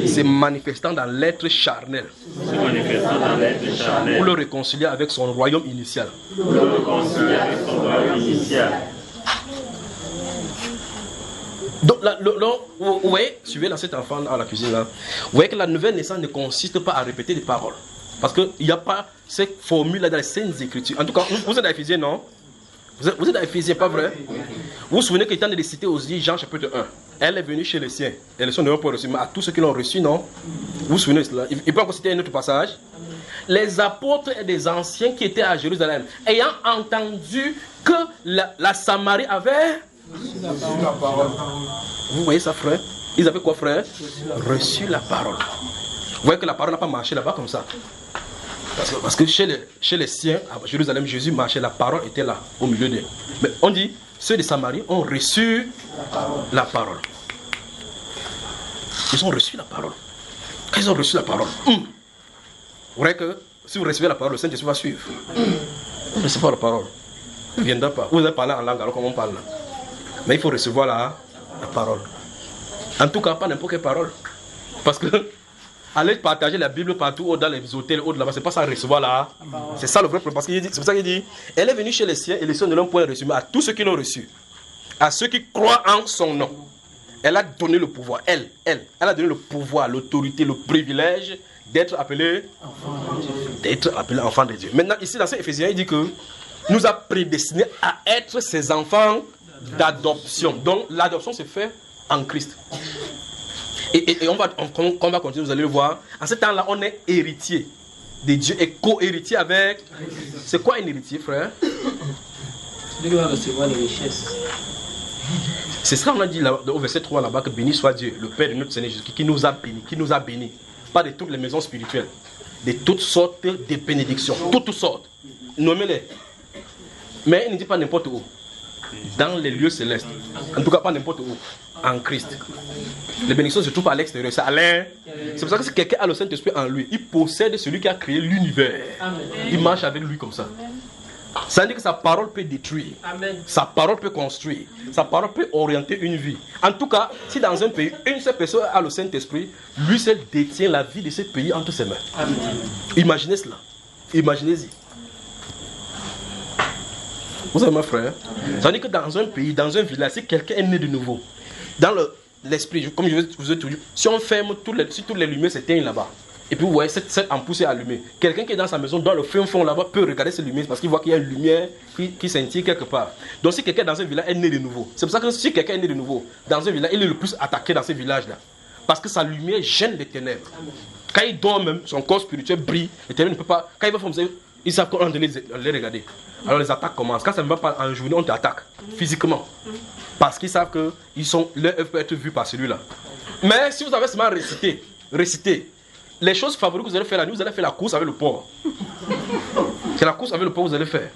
C'est manifestant dans l'être charnel. Pour le réconcilier avec son royaume initial. Donc, vous voyez, suivez là cet enfant à la cuisine là. Vous voyez que la nouvelle naissance ne consiste pas à répéter des paroles. Parce qu'il n'y a pas cette formule-là dans les Saintes Écritures. En tout cas, vous êtes dans Éphésiens, non? Vous êtes dans Éphésiens, pas vrai? Vous vous souvenez qu'il est temps de les citer aussi, Jean chapitre 1. Elle est venue chez les siens. Et les siens ne l'ont pas reçu, mais à tous ceux qui l'ont reçu, non? Vous vous souvenez de cela? Il peut encore citer un autre passage. Les apôtres et des anciens qui étaient à Jérusalem, ayant entendu que la Samarie avait reçu la parole. Vous voyez ça, frère? Ils avaient quoi, frère? Reçu la parole. Vous voyez que la parole n'a pas marché là-bas comme ça. Parce que chez les siens, à Jérusalem, Jésus marchait, la parole était là, au milieu d'eux. Mais on dit, ceux de Samarie ont reçu la parole. Ils ont reçu la parole. Quand ils ont reçu la parole, vous voyez que si vous recevez la parole, le Saint-Esprit va suivre. Vous ne recevez pas la parole. Il ne viendra pas. Vous allez parler en langue alors comme on parle. Mais il faut recevoir la parole. En tout cas, pas n'importe quelle parole. Parce que aller partager la Bible partout, dans les hôtels, là-bas, c'est pas ça recevoir là. C'est ça le vrai problème. Parce que c'est pour ça qu'il dit, elle est venue chez les siens et les siens ne l'ont point reçu, mais à tous ceux qui l'ont reçu, à ceux qui croient en son nom, elle a donné le pouvoir. Elle a donné le pouvoir, l'autorité, le privilège d'être appelé enfant de Dieu. Maintenant, ici, dans cet Éphésiens, il dit que nous a prédestinés à être ses enfants d'adoption. Donc, l'adoption se fait en Christ. Et on va continuer, vous allez le voir. En ce temps-là, on est héritier de Dieu et co-héritier avec... C'est quoi un héritier, frère? Celui qui va recevoir les richesses. C'est ça qu'on a dit là, au verset 3 là-bas, que béni soit Dieu, le Père de notre Seigneur Jésus, qui nous a bénis. Pas de toutes les maisons spirituelles, de toutes sortes de bénédictions, toutes sortes. Nommez-les. Mais il ne dit pas n'importe où. Dans les lieux célestes. En tout cas, pas n'importe où. En Christ. Les bénédictions se trouvent à l'extérieur. C'est à l'intérieur. C'est pour ça que si quelqu'un a le Saint-Esprit en lui, il possède celui qui a créé l'univers. Il marche avec lui comme ça. Ça veut dire que sa parole peut détruire. Amen. Sa parole peut construire. Sa parole peut orienter une vie. En tout cas, si dans un pays, une seule personne a le Saint-Esprit, lui seul détient la vie de ce pays entre ses mains. Amen. Imaginez cela. Imaginez-y. Vous savez, mon frère, ça veut dire que dans un pays, dans un village, si quelqu'un est né de nouveau, dans l'esprit, comme je vous ai dit, si on ferme si toutes les lumières s'éteignent là-bas, et puis vous voyez cette ampoule est allumée, quelqu'un qui est dans sa maison, dans le fond là-bas, peut regarder ces lumières parce qu'il voit qu'il y a une lumière qui scintille quelque part. Donc si quelqu'un dans un village est né de nouveau, c'est pour ça que si quelqu'un est né de nouveau, dans un village, il est le plus attaqué dans ce village-là. Parce que sa lumière gêne les ténèbres. Quand il dort même, son corps spirituel brille, les ténèbres ne peuvent pas, quand il va faire ils savent qu'on doit les regarder. Alors les attaques commencent. Quand ça ne va pas en journée, on t'attaque physiquement. Parce qu'ils savent que leur œuvre peut être vue par celui-là. Mais si vous avez seulement récité, les choses favorites que vous allez faire la nuit, vous allez faire la course avec le porc. C'est la course avec le porc que vous allez faire.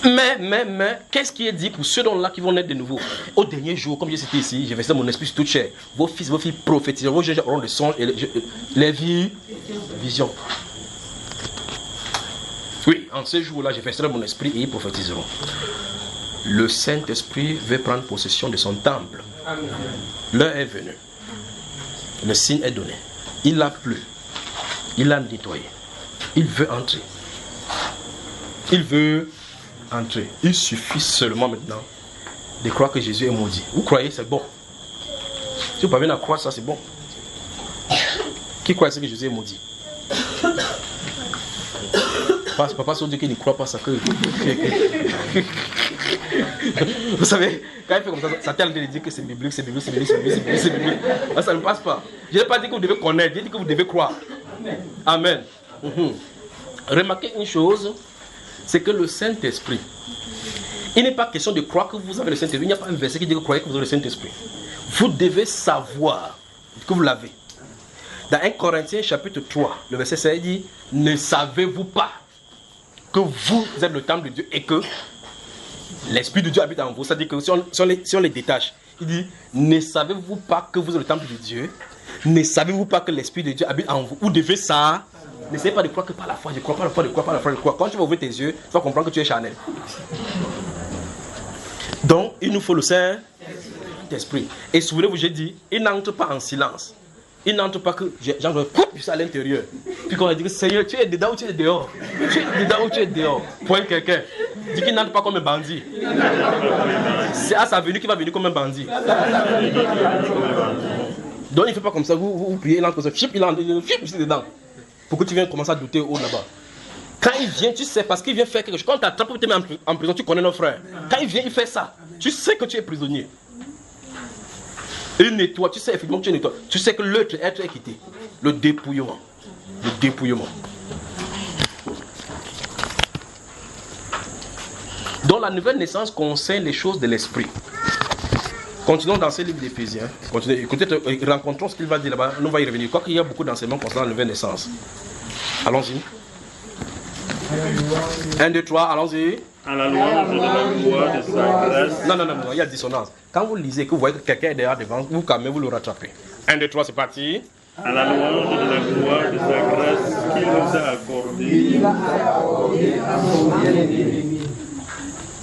Mais, qu'est-ce qui est dit pour ceux-là qui vont naître de nouveau? Au dernier jour, comme j'ai cité ici, j'ai versé mon esprit sur toute chair. Vos fils, vos filles prophétiseront, vos jeunes auront des songes et les visions. Oui, en ce jour-là, je verserai mon esprit et ils prophétiseront. Le Saint-Esprit veut prendre possession de son temple. Amen. L'heure est venue. Le signe est donné. Il a plu. Il a nettoyé. Il veut entrer. Il veut entrer. Il suffit seulement maintenant de croire que Jésus est maudit. Vous croyez, c'est bon. Si vous parvenez à croire ça, c'est bon. Qui croit que Jésus est maudit? Papa Saudi qui ne croit pas ça que... Vous savez, quand il fait comme ça, ça t'a l'air de dire que c'est biblique, c'est biblique. Ça ne passe pas. Je n'ai pas dit que vous devez connaître, j'ai dit que vous devez croire. Amen. Remarquez une chose, c'est que le Saint-Esprit, il n'est pas question de croire que vous avez le Saint-Esprit. Il n'y a pas un verset qui dit que vous croyez que vous avez le Saint-Esprit. Vous devez savoir que vous l'avez. Dans 1 Corinthiens chapitre 3, le verset 16 dit, ne savez-vous pas que vous êtes le temple de Dieu et que l'Esprit de Dieu habite en vous? C'est-à-dire que si on les détache, il dit, ne savez-vous pas que vous êtes le temple de Dieu? Ne savez-vous pas que l'Esprit de Dieu habite en vous? Vous devez ça. N'essayez pas de croire que par la foi, je crois, par la foi, je crois, par la foi, je crois. Quand tu vas ouvrir tes yeux, tu vas comprendre que tu es charnel. Donc, il nous faut le Saint-Esprit. Et souvenez-vous, j'ai dit, il n'entre pas en silence. Il n'entre pas que j'entre à l'intérieur. Puis quand on dit que Seigneur, tu es dedans ou tu es dehors? Tu es dedans ou tu es dehors? Point quelqu'un. Dit qu'il n'entre pas comme un bandit. C'est à sa venue qu'il va venir comme un bandit. Donc il ne fait pas comme ça. Vous priez, il entre comme ça. Il entre, je suis dedans. Pour que tu viennes commencer à douter haut là-bas. Quand il vient, tu sais, parce qu'il vient faire quelque chose. Quand on t'attrape pour te mettre en prison, tu connais nos frères. Quand il vient, il fait ça. Tu sais que tu es prisonnier. Il nettoie, tu sais effectivement que tu nettoies. Tu sais que l'autre être est quitté. Le dépouillement. Le dépouillement. Donc la nouvelle naissance concerne les choses de l'esprit. Continuons dans ce livre d'Éphésiens. Écoutez, rencontrons ce qu'il va dire là-bas. Nous on va y revenir. Quoi qu'il y a beaucoup d'enseignements concernant la nouvelle naissance. Allons-y. 1, 2, 3, allons-y. À la louange de la gloire de sa grâce. Non, il y a dissonance. Quand vous lisez, que vous voyez que quelqu'un est derrière devant, vous calmez, vous le rattrapez. 1, 2, 3, c'est parti. À la louange de la gloire de sa grâce qu'il nous a accordée.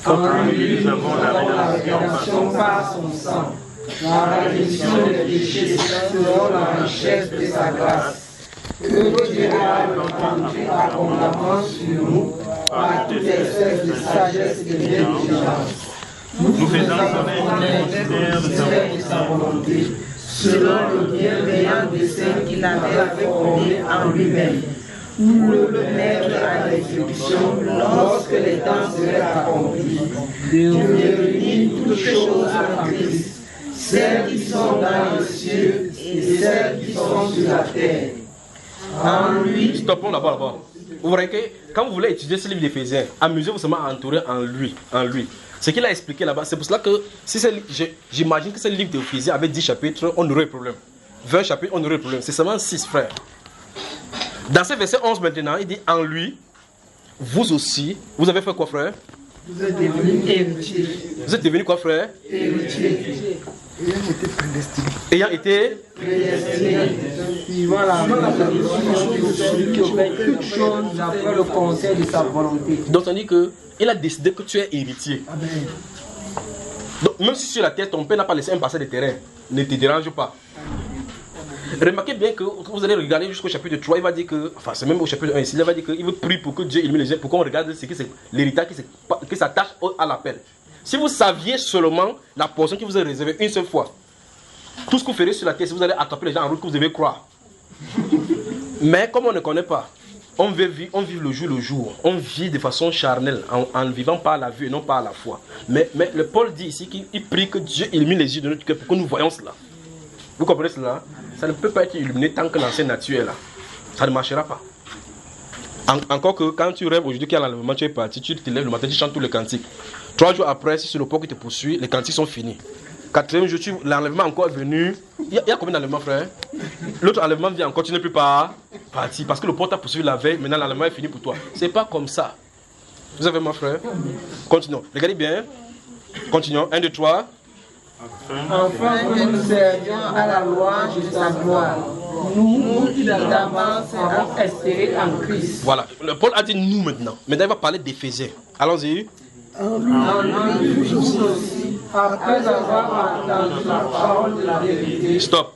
En lui, nous avons la rédemption par son sang, la rémission des péchés selon la richesse de sa grâce. Que Dieu a répandu abondamment sur nous par toute espèce de sagesse et d'intelligence. Nous faisons connaître le mystère de sa volonté, selon le bienveillant dessein qu'il avait formé en lui-même, pour le mettre à l'exécution lorsque les temps seraient accomplis, de réunir toutes choses en Christ, celles qui sont dans les cieux prends là-bas, là-bas. Vous voyez que quand vous voulez étudier ce livre d'Éphésiens, amusez-vous seulement à entourer en lui. Ce qu'il a expliqué là-bas, c'est pour cela que si j'imagine que ce livre d'Éphésiens avait 10 chapitres, on aurait un problème. 20 chapitres, on aurait un problème. C'est seulement 6 frères. Dans ce verset 11 maintenant, il dit en lui, vous aussi, vous avez fait quoi frère? Vous êtes devenus héritiers. Vous êtes devenus quoi frère? Héritiers. Ayant été prédestinés. Suivant la prédiction de celui qui opère toutes choses après le conseil de sa volonté. Donc on dit qu'il a décidé que tu es héritier. Amen. Donc même si sur la terre, ton père n'a pas laissé un passé de terrain, ne te dérange pas. Remarquez bien que vous allez regarder jusqu'au chapitre 3, il va dire que, enfin c'est même au chapitre 1 ici, il va dire qu'il veut prier pour que Dieu illumine les gens, pour qu'on regarde ce que c'est l'héritage qui s'attache à l'appel. Si vous saviez seulement la portion qui vous est réservée une seule fois, tout ce que vous ferez sur la terre, si vous allez attraper les gens en route, que vous devez croire. Mais comme on ne connaît pas, on vit le jour, on vit de façon charnelle, en vivant par la vue et non par la foi. Mais le Paul dit ici qu'il prie que Dieu illumine les yeux de notre cœur pour que nous voyons cela. Vous comprenez cela? Ça ne peut pas être illuminé tant que l'ancienne nature est là. Ça ne marchera pas. Encore que quand tu rêves aujourd'hui qu'il y a l'enlèvement, tu es parti, tu te lèves le matin, tu chantes tous les cantiques. 3 jours après, si c'est le port qui te poursuit, les cantiques sont finis. 4e jour, l'enlèvement encore est venu. Il y a combien d'enlèvements, frère? L'autre enlèvement vient encore, tu n'es plus pas parti. Parce que le port t'a poursuivi la veille, maintenant l'enlèvement est fini pour toi. C'est pas comme ça. Vous avez mon frère? Continuons. Regardez bien. Continuons. 1, 2, 3. Enfin que nous servions à la louange de sa gloire. Nous qui d'avance avons espéré en Christ. Voilà. Le Paul a dit nous maintenant. Maintenant, il va parler d'Éphésiens. Allons-y. En lui, vous aussi, après avoir entendu la parole de la vérité. Stop.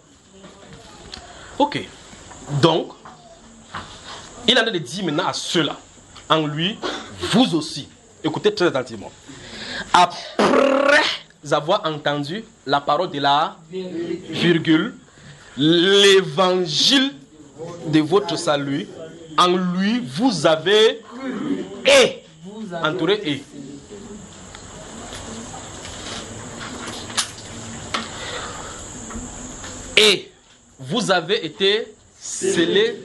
Ok. Donc, il en a dit maintenant à ceux-là. En lui, vous aussi. Écoutez très attentivement. Après avoir entendu la parole de la virgule, l'évangile de votre salut, en lui vous avez et entouré et. Et vous avez été scellés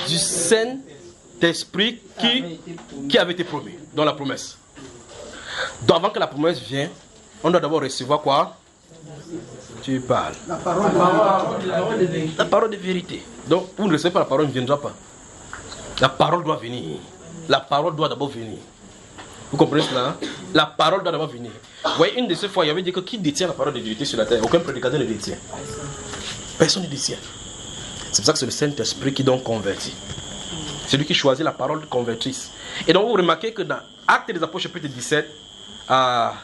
du Saint-Esprit qui avait été promis dans la promesse. Donc avant que la promesse vienne, on doit d'abord recevoir quoi? Tu parles. La parole de vérité. Donc, vous ne recevez pas la parole, ne viendra pas. La parole doit venir. La parole doit d'abord venir. Vous comprenez cela? La parole doit d'abord venir. Vous voyez, une de ces fois, il y avait dit que qui détient la parole de vérité sur la terre? Aucun prédicateur ne détient. Personne ne détient. C'est pour ça que c'est le Saint-Esprit qui donc convertit. C'est lui qui choisit la parole convertrice. Et donc, vous remarquez que dans Actes des Apôtres, chapitre 17, à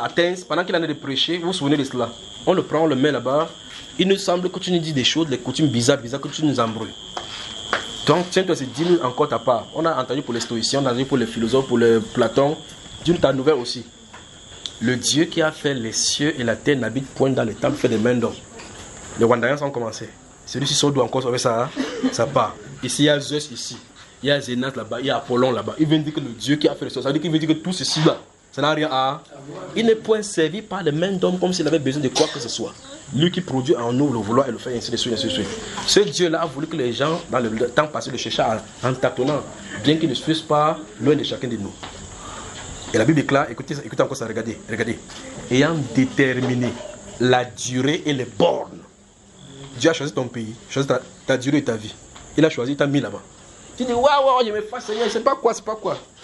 Athènes, pendant qu'il en est de prêcher, vous vous souvenez de cela? On le prend, on le met là-bas. Il nous semble que tu nous dis des choses, des coutumes bizarres, que tu nous embrouilles. Donc, tiens-toi, c'est dis-nous encore ta part. On a entendu pour les stoïciens, on a entendu pour les philosophes, pour les Platon. Dis-nous ta nouvelle aussi. Le Dieu qui a fait les cieux et la terre n'habite point dans les temples faits des mains d'hommes. Les Rwandais ont commencé. Celui-ci sort doit encore sauver ça, ça part. Ici, il y a Zeus ici. Il y a Zénas là-bas, il y a Apollon là-bas. Il vient dire que le Dieu qui a fait les cieux, ça veut dire qu'il veut dire que tout ceci là, ça n'a rien à... Il n'est point servi par les mains d'hommes comme s'il avait besoin de quoi que ce soit. Lui qui produit en nous le vouloir et le fait ainsi de suite, ainsi de suite. Ce Dieu-là a voulu que les gens, dans le temps passé, le cherchaient en tâtonnant, bien qu'ils ne fussent pas loin de chacun de nous. Et la Bible déclare, écoutez encore ça, regardez. Ayant déterminé la durée et les bornes. Dieu a choisi ton pays, choisi ta durée et ta vie. Il a choisi, il t'a mis là-bas. Tu dis, waouh, je me fasse Seigneur, c'est pas quoi.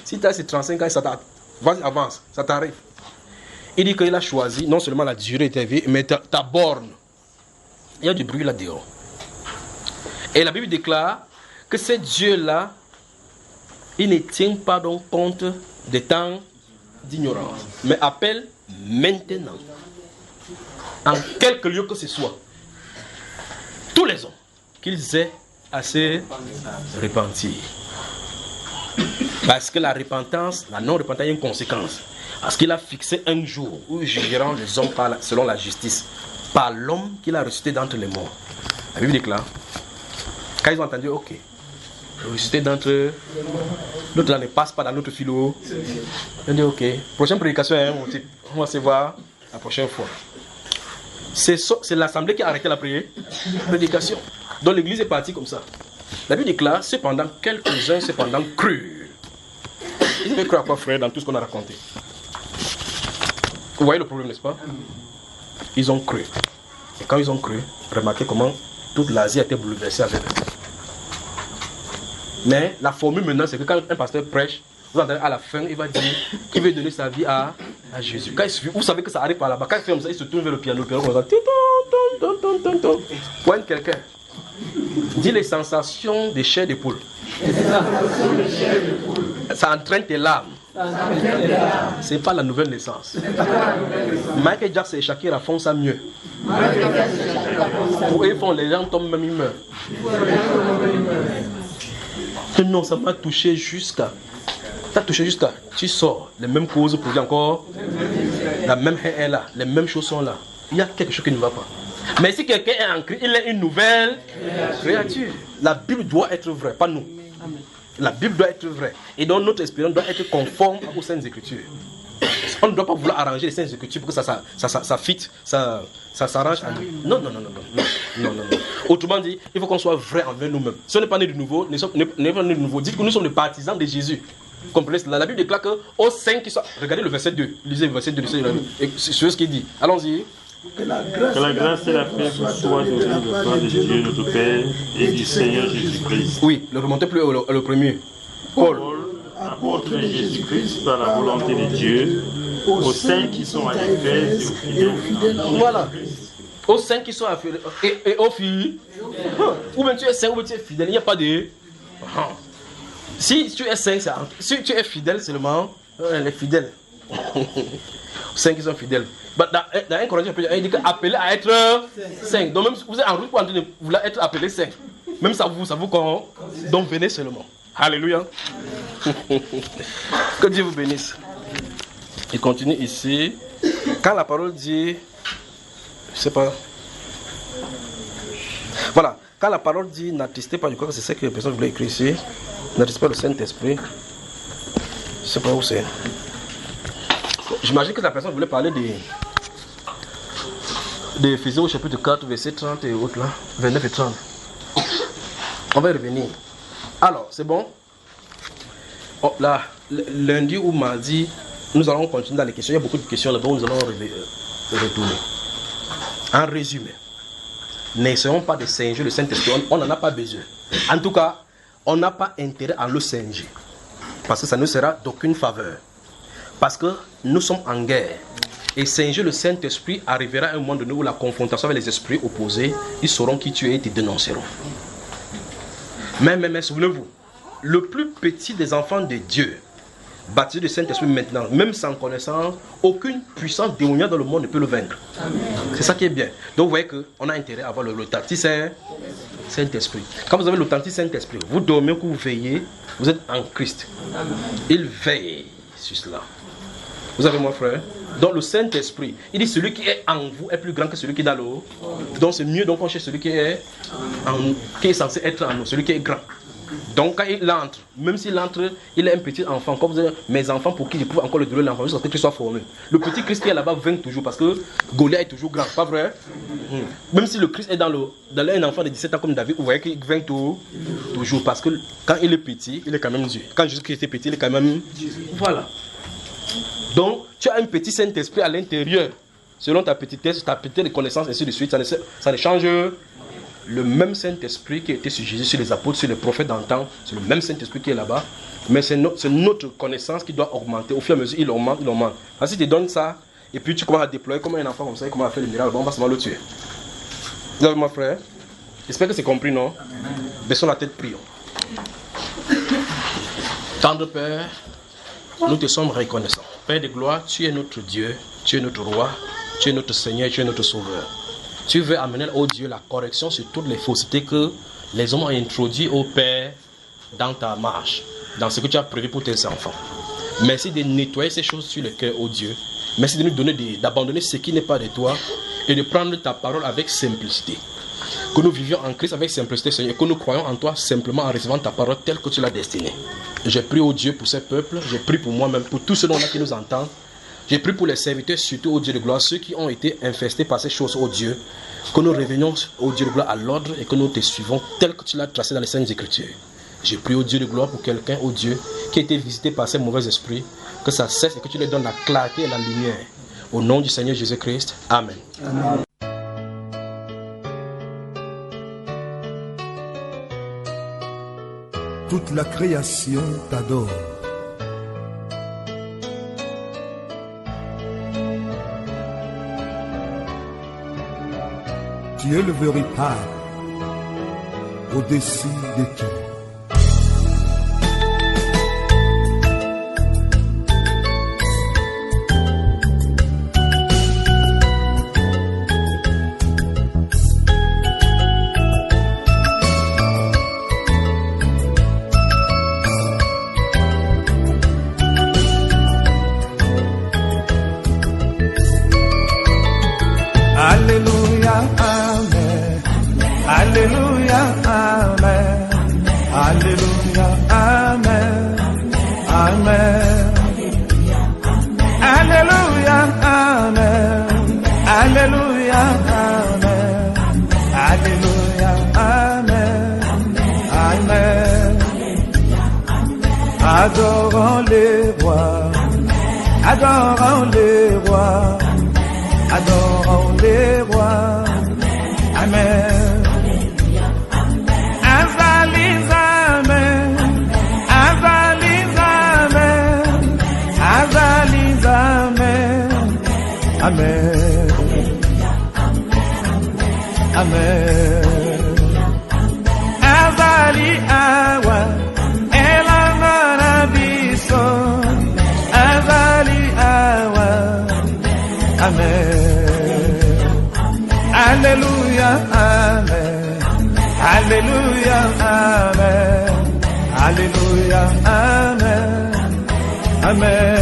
Si tu as ces 35 ans, ça t'arrive. Vas-y, avance, ça t'arrive. Il dit qu'il a choisi non seulement la durée de ta vie, mais ta borne. Il y a du bruit là dehors. Et la Bible déclare que ce Dieu-là, il ne tient pas donc compte des temps d'ignorance, mais appelle maintenant, en quelque lieu que ce soit, tous les hommes, qu'ils aient à se repentir. Parce que la repentance, la non-repentance, a une conséquence. Parce qu'il a fixé un jour où jugeront les hommes selon la justice, par l'homme qu'il a ressuscité d'entre les morts. La Bible déclare, quand ils ont entendu, ok, ressuscité d'entre eux, l'autre là ne passe pas dans notre philo. Ils ont dit, ok, prochaine prédication, on va se voir la prochaine fois. C'est l'assemblée qui a arrêté la prédication. Donc l'église est partie comme ça. La Bible déclare, cependant, quelques-uns cependant crurent. Ils avaient cru à quoi, frère, dans tout ce qu'on a raconté? Vous voyez le problème, n'est-ce pas? Ils ont cru. Et quand ils ont cru, remarquez comment toute l'Asie a été bouleversée avec eux. Mais la formule maintenant, c'est que quand un pasteur prêche, vous entendez à la fin, il va dire qu'il veut donner sa vie à Jésus. Quand vous savez que ça arrive par là-bas. Quand il fait comme ça, il se tourne vers le piano. On va dire, pointe quelqu'un. Dis les sensations des chairs de poule. Ça entraîne tes larmes. C'est pas la nouvelle naissance. Michael Jackson et Shakira font ça mieux. Pour eux, les gens tombent même, ils meurent. Non, ça m'a touché jusqu'à. T'as touché jusqu'à. Tu sors, les mêmes causes produisent encore. La même haine est là, les mêmes choses sont là. Il y a quelque chose qui ne va pas. Mais si quelqu'un est en Christ, il est une nouvelle créature. La Bible doit être vraie, pas nous. La Bible doit être vraie. Et donc notre expérience doit être conforme aux Saintes Écritures. On ne doit pas vouloir arranger les Saintes Écritures pour que ça fit, ça s'arrange à nous. Non. Autrement dit, il faut qu'on soit vrai envers nous-mêmes. Si on n'est pas né de nouveau, dites que nous sommes les partisans de Jésus. Comprenez cela. La Bible déclare qu'aux saints qui sont... Regardez le verset 2. Lisez le verset 2. C'est ce qu'il dit. Allons-y. Que la grâce et la paix vous soient données de la part de Dieu notre Père et du Seigneur Jésus-Christ. Oui, le remontez plus le premier. Paul, apôtre de Jésus-Christ par la volonté de Dieu, aux saints qui sont à l'Éphèse et aux fidèles. Voilà. Aux saints qui sont à l'Éphèse et aux filles. Ou bien tu es saint ou bien tu es fidèle. Il n'y a pas de... Si tu es saint, si tu es fidèle seulement, les fidèles. Saints qui sont fidèles. Dans 1 Corinthiens, il dit qu'appelé à être saint. Donc même si vous êtes en route pour vouloir être appelé saint, même ça vous quand donc venez seulement. Alléluia. Que Dieu vous bénisse. Il continue ici. Quand la parole dit, je sais pas. Voilà. Quand la parole dit n'attristez pas, je crois que c'est ça que les personnes voulaient écrire ici. N'attristez pas le Saint-Esprit. Je sais pas où c'est. J'imagine que la personne voulait parler des Éphésiens au chapitre 4, verset 30 et autres là, 29 et 30. On va y revenir. Alors, c'est bon? Oh, là, lundi ou mardi, nous allons continuer dans les questions. Il y a beaucoup de questions là-bas où nous allons retourner. En résumé, n'essayons pas de singer le Saint-Esprit, on n'en a pas besoin. En tout cas, on n'a pas intérêt à le singer. Parce que ça ne sera d'aucune faveur. Parce que nous sommes en guerre. Et singer le Saint-Esprit arrivera à un moment donné où la confrontation avec les esprits opposés, ils sauront qui tu es et te dénonceront. Mais souvenez-vous, le plus petit des enfants de Dieu, baptisé du Saint-Esprit maintenant, même sans connaissance, aucune puissance démoniaque dans le monde ne peut le vaincre. C'est ça qui est bien. Donc vous voyez qu'on a intérêt à avoir l'authentique Saint-Esprit. Quand vous avez l'authentique Saint-Esprit, vous dormez, que vous veillez, vous êtes en Christ. Il veille sur cela. Vous avez mon frère? Donc le Saint-Esprit, il dit celui qui est en vous est plus grand que celui qui est dans l'eau. Donc c'est mieux donc qu'on cherche celui qui est en nous, qui est censé être en nous, celui qui est grand. Donc quand il entre, même s'il entre, il est un petit enfant. Comme vous avez mes enfants pour qui je trouve encore le douleur de l'enfant, jusqu'à ce qu'il soit formé. Le petit Christ qui est là-bas vainc toujours parce que Goliath est toujours grand, pas vrai? Même si le Christ est dans un enfant de 17 ans comme David, vous voyez qu'il vainc toujours parce que quand il est petit, il est quand même Dieu. Quand Jésus-Christ était petit, il est quand même Dieu. Voilà. Donc, tu as un petit Saint-Esprit à l'intérieur, selon ta petitesse, ta petite connaissance, ainsi de suite. Ça ne change. Le même Saint-Esprit qui était sur Jésus, sur les apôtres, sur les prophètes d'antan, c'est le même Saint-Esprit qui est là-bas. Mais c'est notre connaissance qui doit augmenter. Au fur et à mesure, il augmente. Parce que si tu donnes ça, et puis tu commences à déployer comme un enfant comme ça, il commence à faire le miracle, on va seulement le tuer. Vous avez mon frère? J'espère que c'est compris, non? Baissons la tête, prions. Tendre Père, nous te sommes reconnaissants. Père de gloire, tu es notre Dieu, tu es notre roi, tu es notre Seigneur, tu es notre Sauveur. Tu veux amener au Dieu la correction sur toutes les faussetés que les hommes ont introduites au Père dans ta marche, dans ce que tu as prévu pour tes enfants. Merci de nettoyer ces choses sur le cœur, ô Dieu. Merci de nous donner d'abandonner ce qui n'est pas de toi et de prendre ta parole avec simplicité. Que nous vivions en Christ avec simplicité, Seigneur, et que nous croyons en toi simplement en recevant ta parole telle que tu l'as destinée. Je prie au Dieu pour ce peuple, je prie pour moi-même, pour tous ceux qui nous entendent, Je prie pour les serviteurs, surtout au Dieu de gloire, ceux qui ont été infestés par ces choses, ô Dieu, que nous revenions au Dieu de gloire à l'ordre et que nous te suivons tel que tu l'as tracé dans les Saintes Écritures. Je prie au Dieu de gloire pour quelqu'un, ô Dieu, qui a été visité par ces mauvais esprits, que ça cesse et que tu lui donnes la clarté et la lumière. Au nom du Seigneur Jésus-Christ, Amen. Amen. Toute la création t'adore. Tu es le véritable, au-dessus de tout. Alléluia, Amen. Alléluia, Amen. Alléluia, Amen. Amen. Alléluia, Amen. Alléluia, Amen. Alléluia, Amen. Amen. Adorons les rois. Adorons les rois. Adorons les rois. Amen. Azalis, Amen. Azalis, Amen. Azalis, Amen. Amen. Amen. Azali, Awa. Elamanabiso. Azali, Awa. Amen. Alléluia, Amen. Alléluia, Amen. Alléluia, Amen. Amen.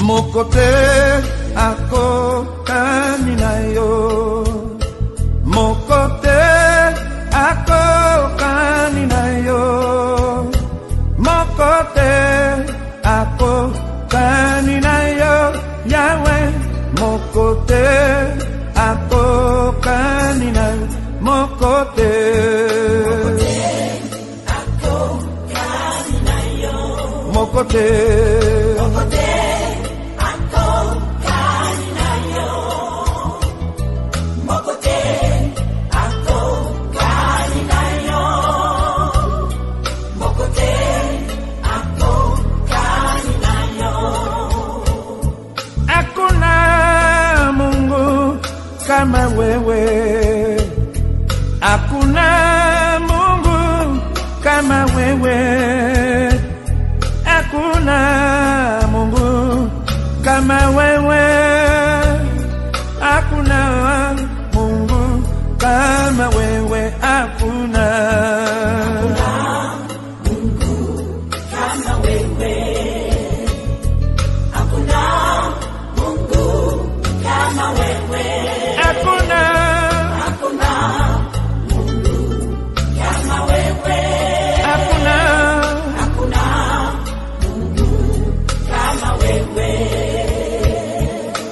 Mokote ako kaninayo. Mokote ako kaninayo. Mokote ako kaninayo. Yahweh. Mokote ako kaninayo. Mokote ako kaninayo. Mokote. Kama wewe, hakuna Mungu kama wewe, hakuna Mungu kama wewe, hakuna Mungu kama wewe, hakuna Mungu kama wewe, hakuna Mungu kama wewe.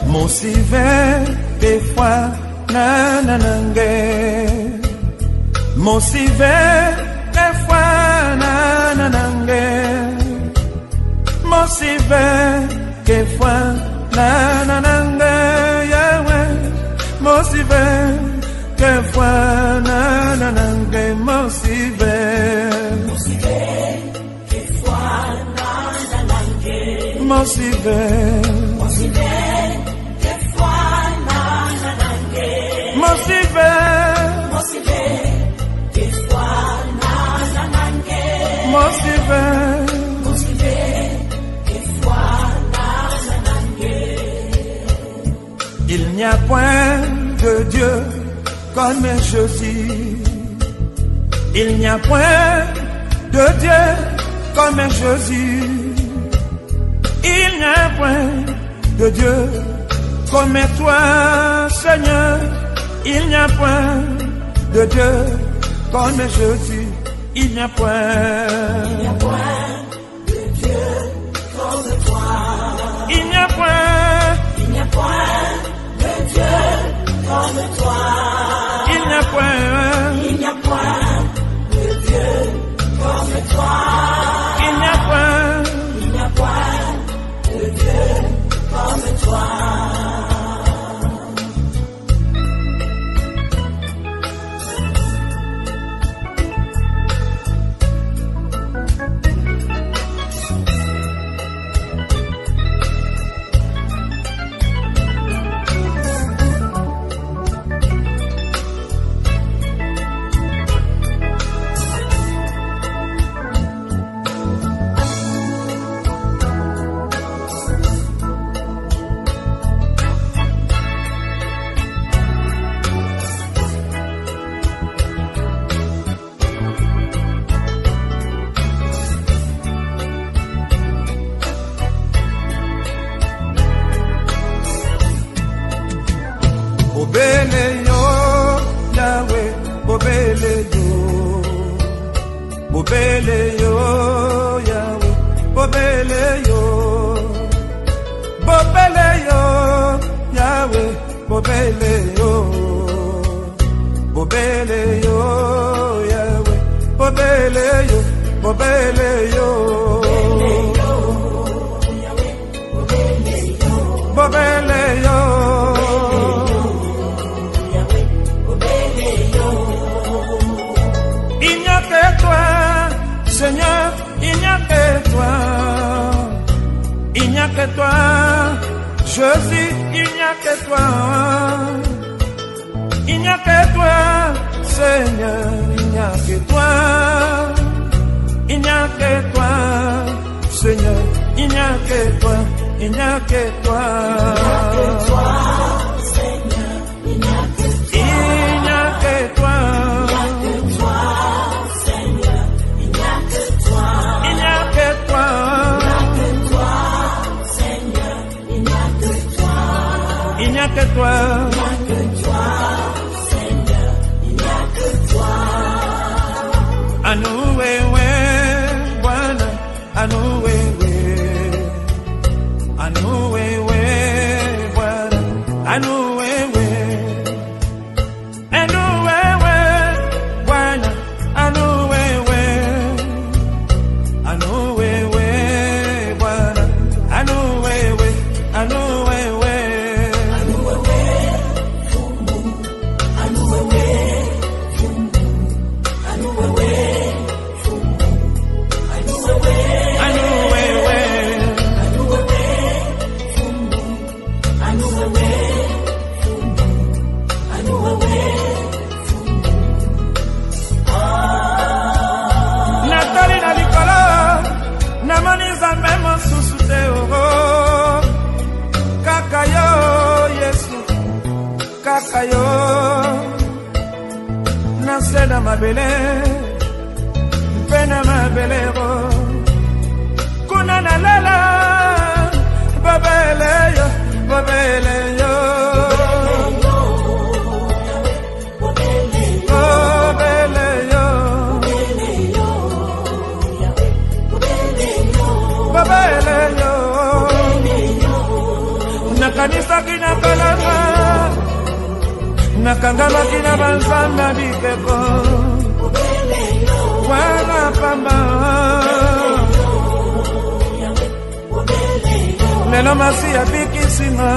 Mosive des fois nananange. Mosive des fois nananange. Mosive des fois nananange. Yahweh. Mosive des fois nananange. Mosive. Mosive des fois nananange. Mosive. Mosive. Il n'y a point de Dieu comme Jésus. Il n'y a point de Dieu comme Jésus. Il n'y a point de Dieu comme toi, Seigneur. Il n'y a point de Dieu comme Jésus. Il n'y a point de Dieu comme toi. Il n'y a point de Dieu comme toi. Il n'y a point de Dieu comme toi. Il n'y a point de Dieu comme toi. Il n'y a que toi, Seigneur, il n'y a que toi. Il n'y a que toi, Jésus, il n'y a que toi. Il n'y a que toi, Seigneur, il n'y a que toi. Il n'y a que toi, Seigneur, il n'y a que toi. Il n'y a que toi. Seigneur, il n'y a que toi. Il n'y a que toi. Seigneur, il n'y a que toi. Il n'y a que toi. Seigneur, il n'y a que toi. Il n'y a que toi. Seigneur, il n'y a que toi. Anoué, Bwana, anoué. Anoué, Bwana, anoué, Bwana, anoué, Bwana, Kakayo Nasena mabele Pena mabelero Kuna na lala Babeleyo Babeleyo Babeleyo Nakanisa kina kalama Nakangama kina banzamba bikeko Wana pamba Lelo masi ya bikisima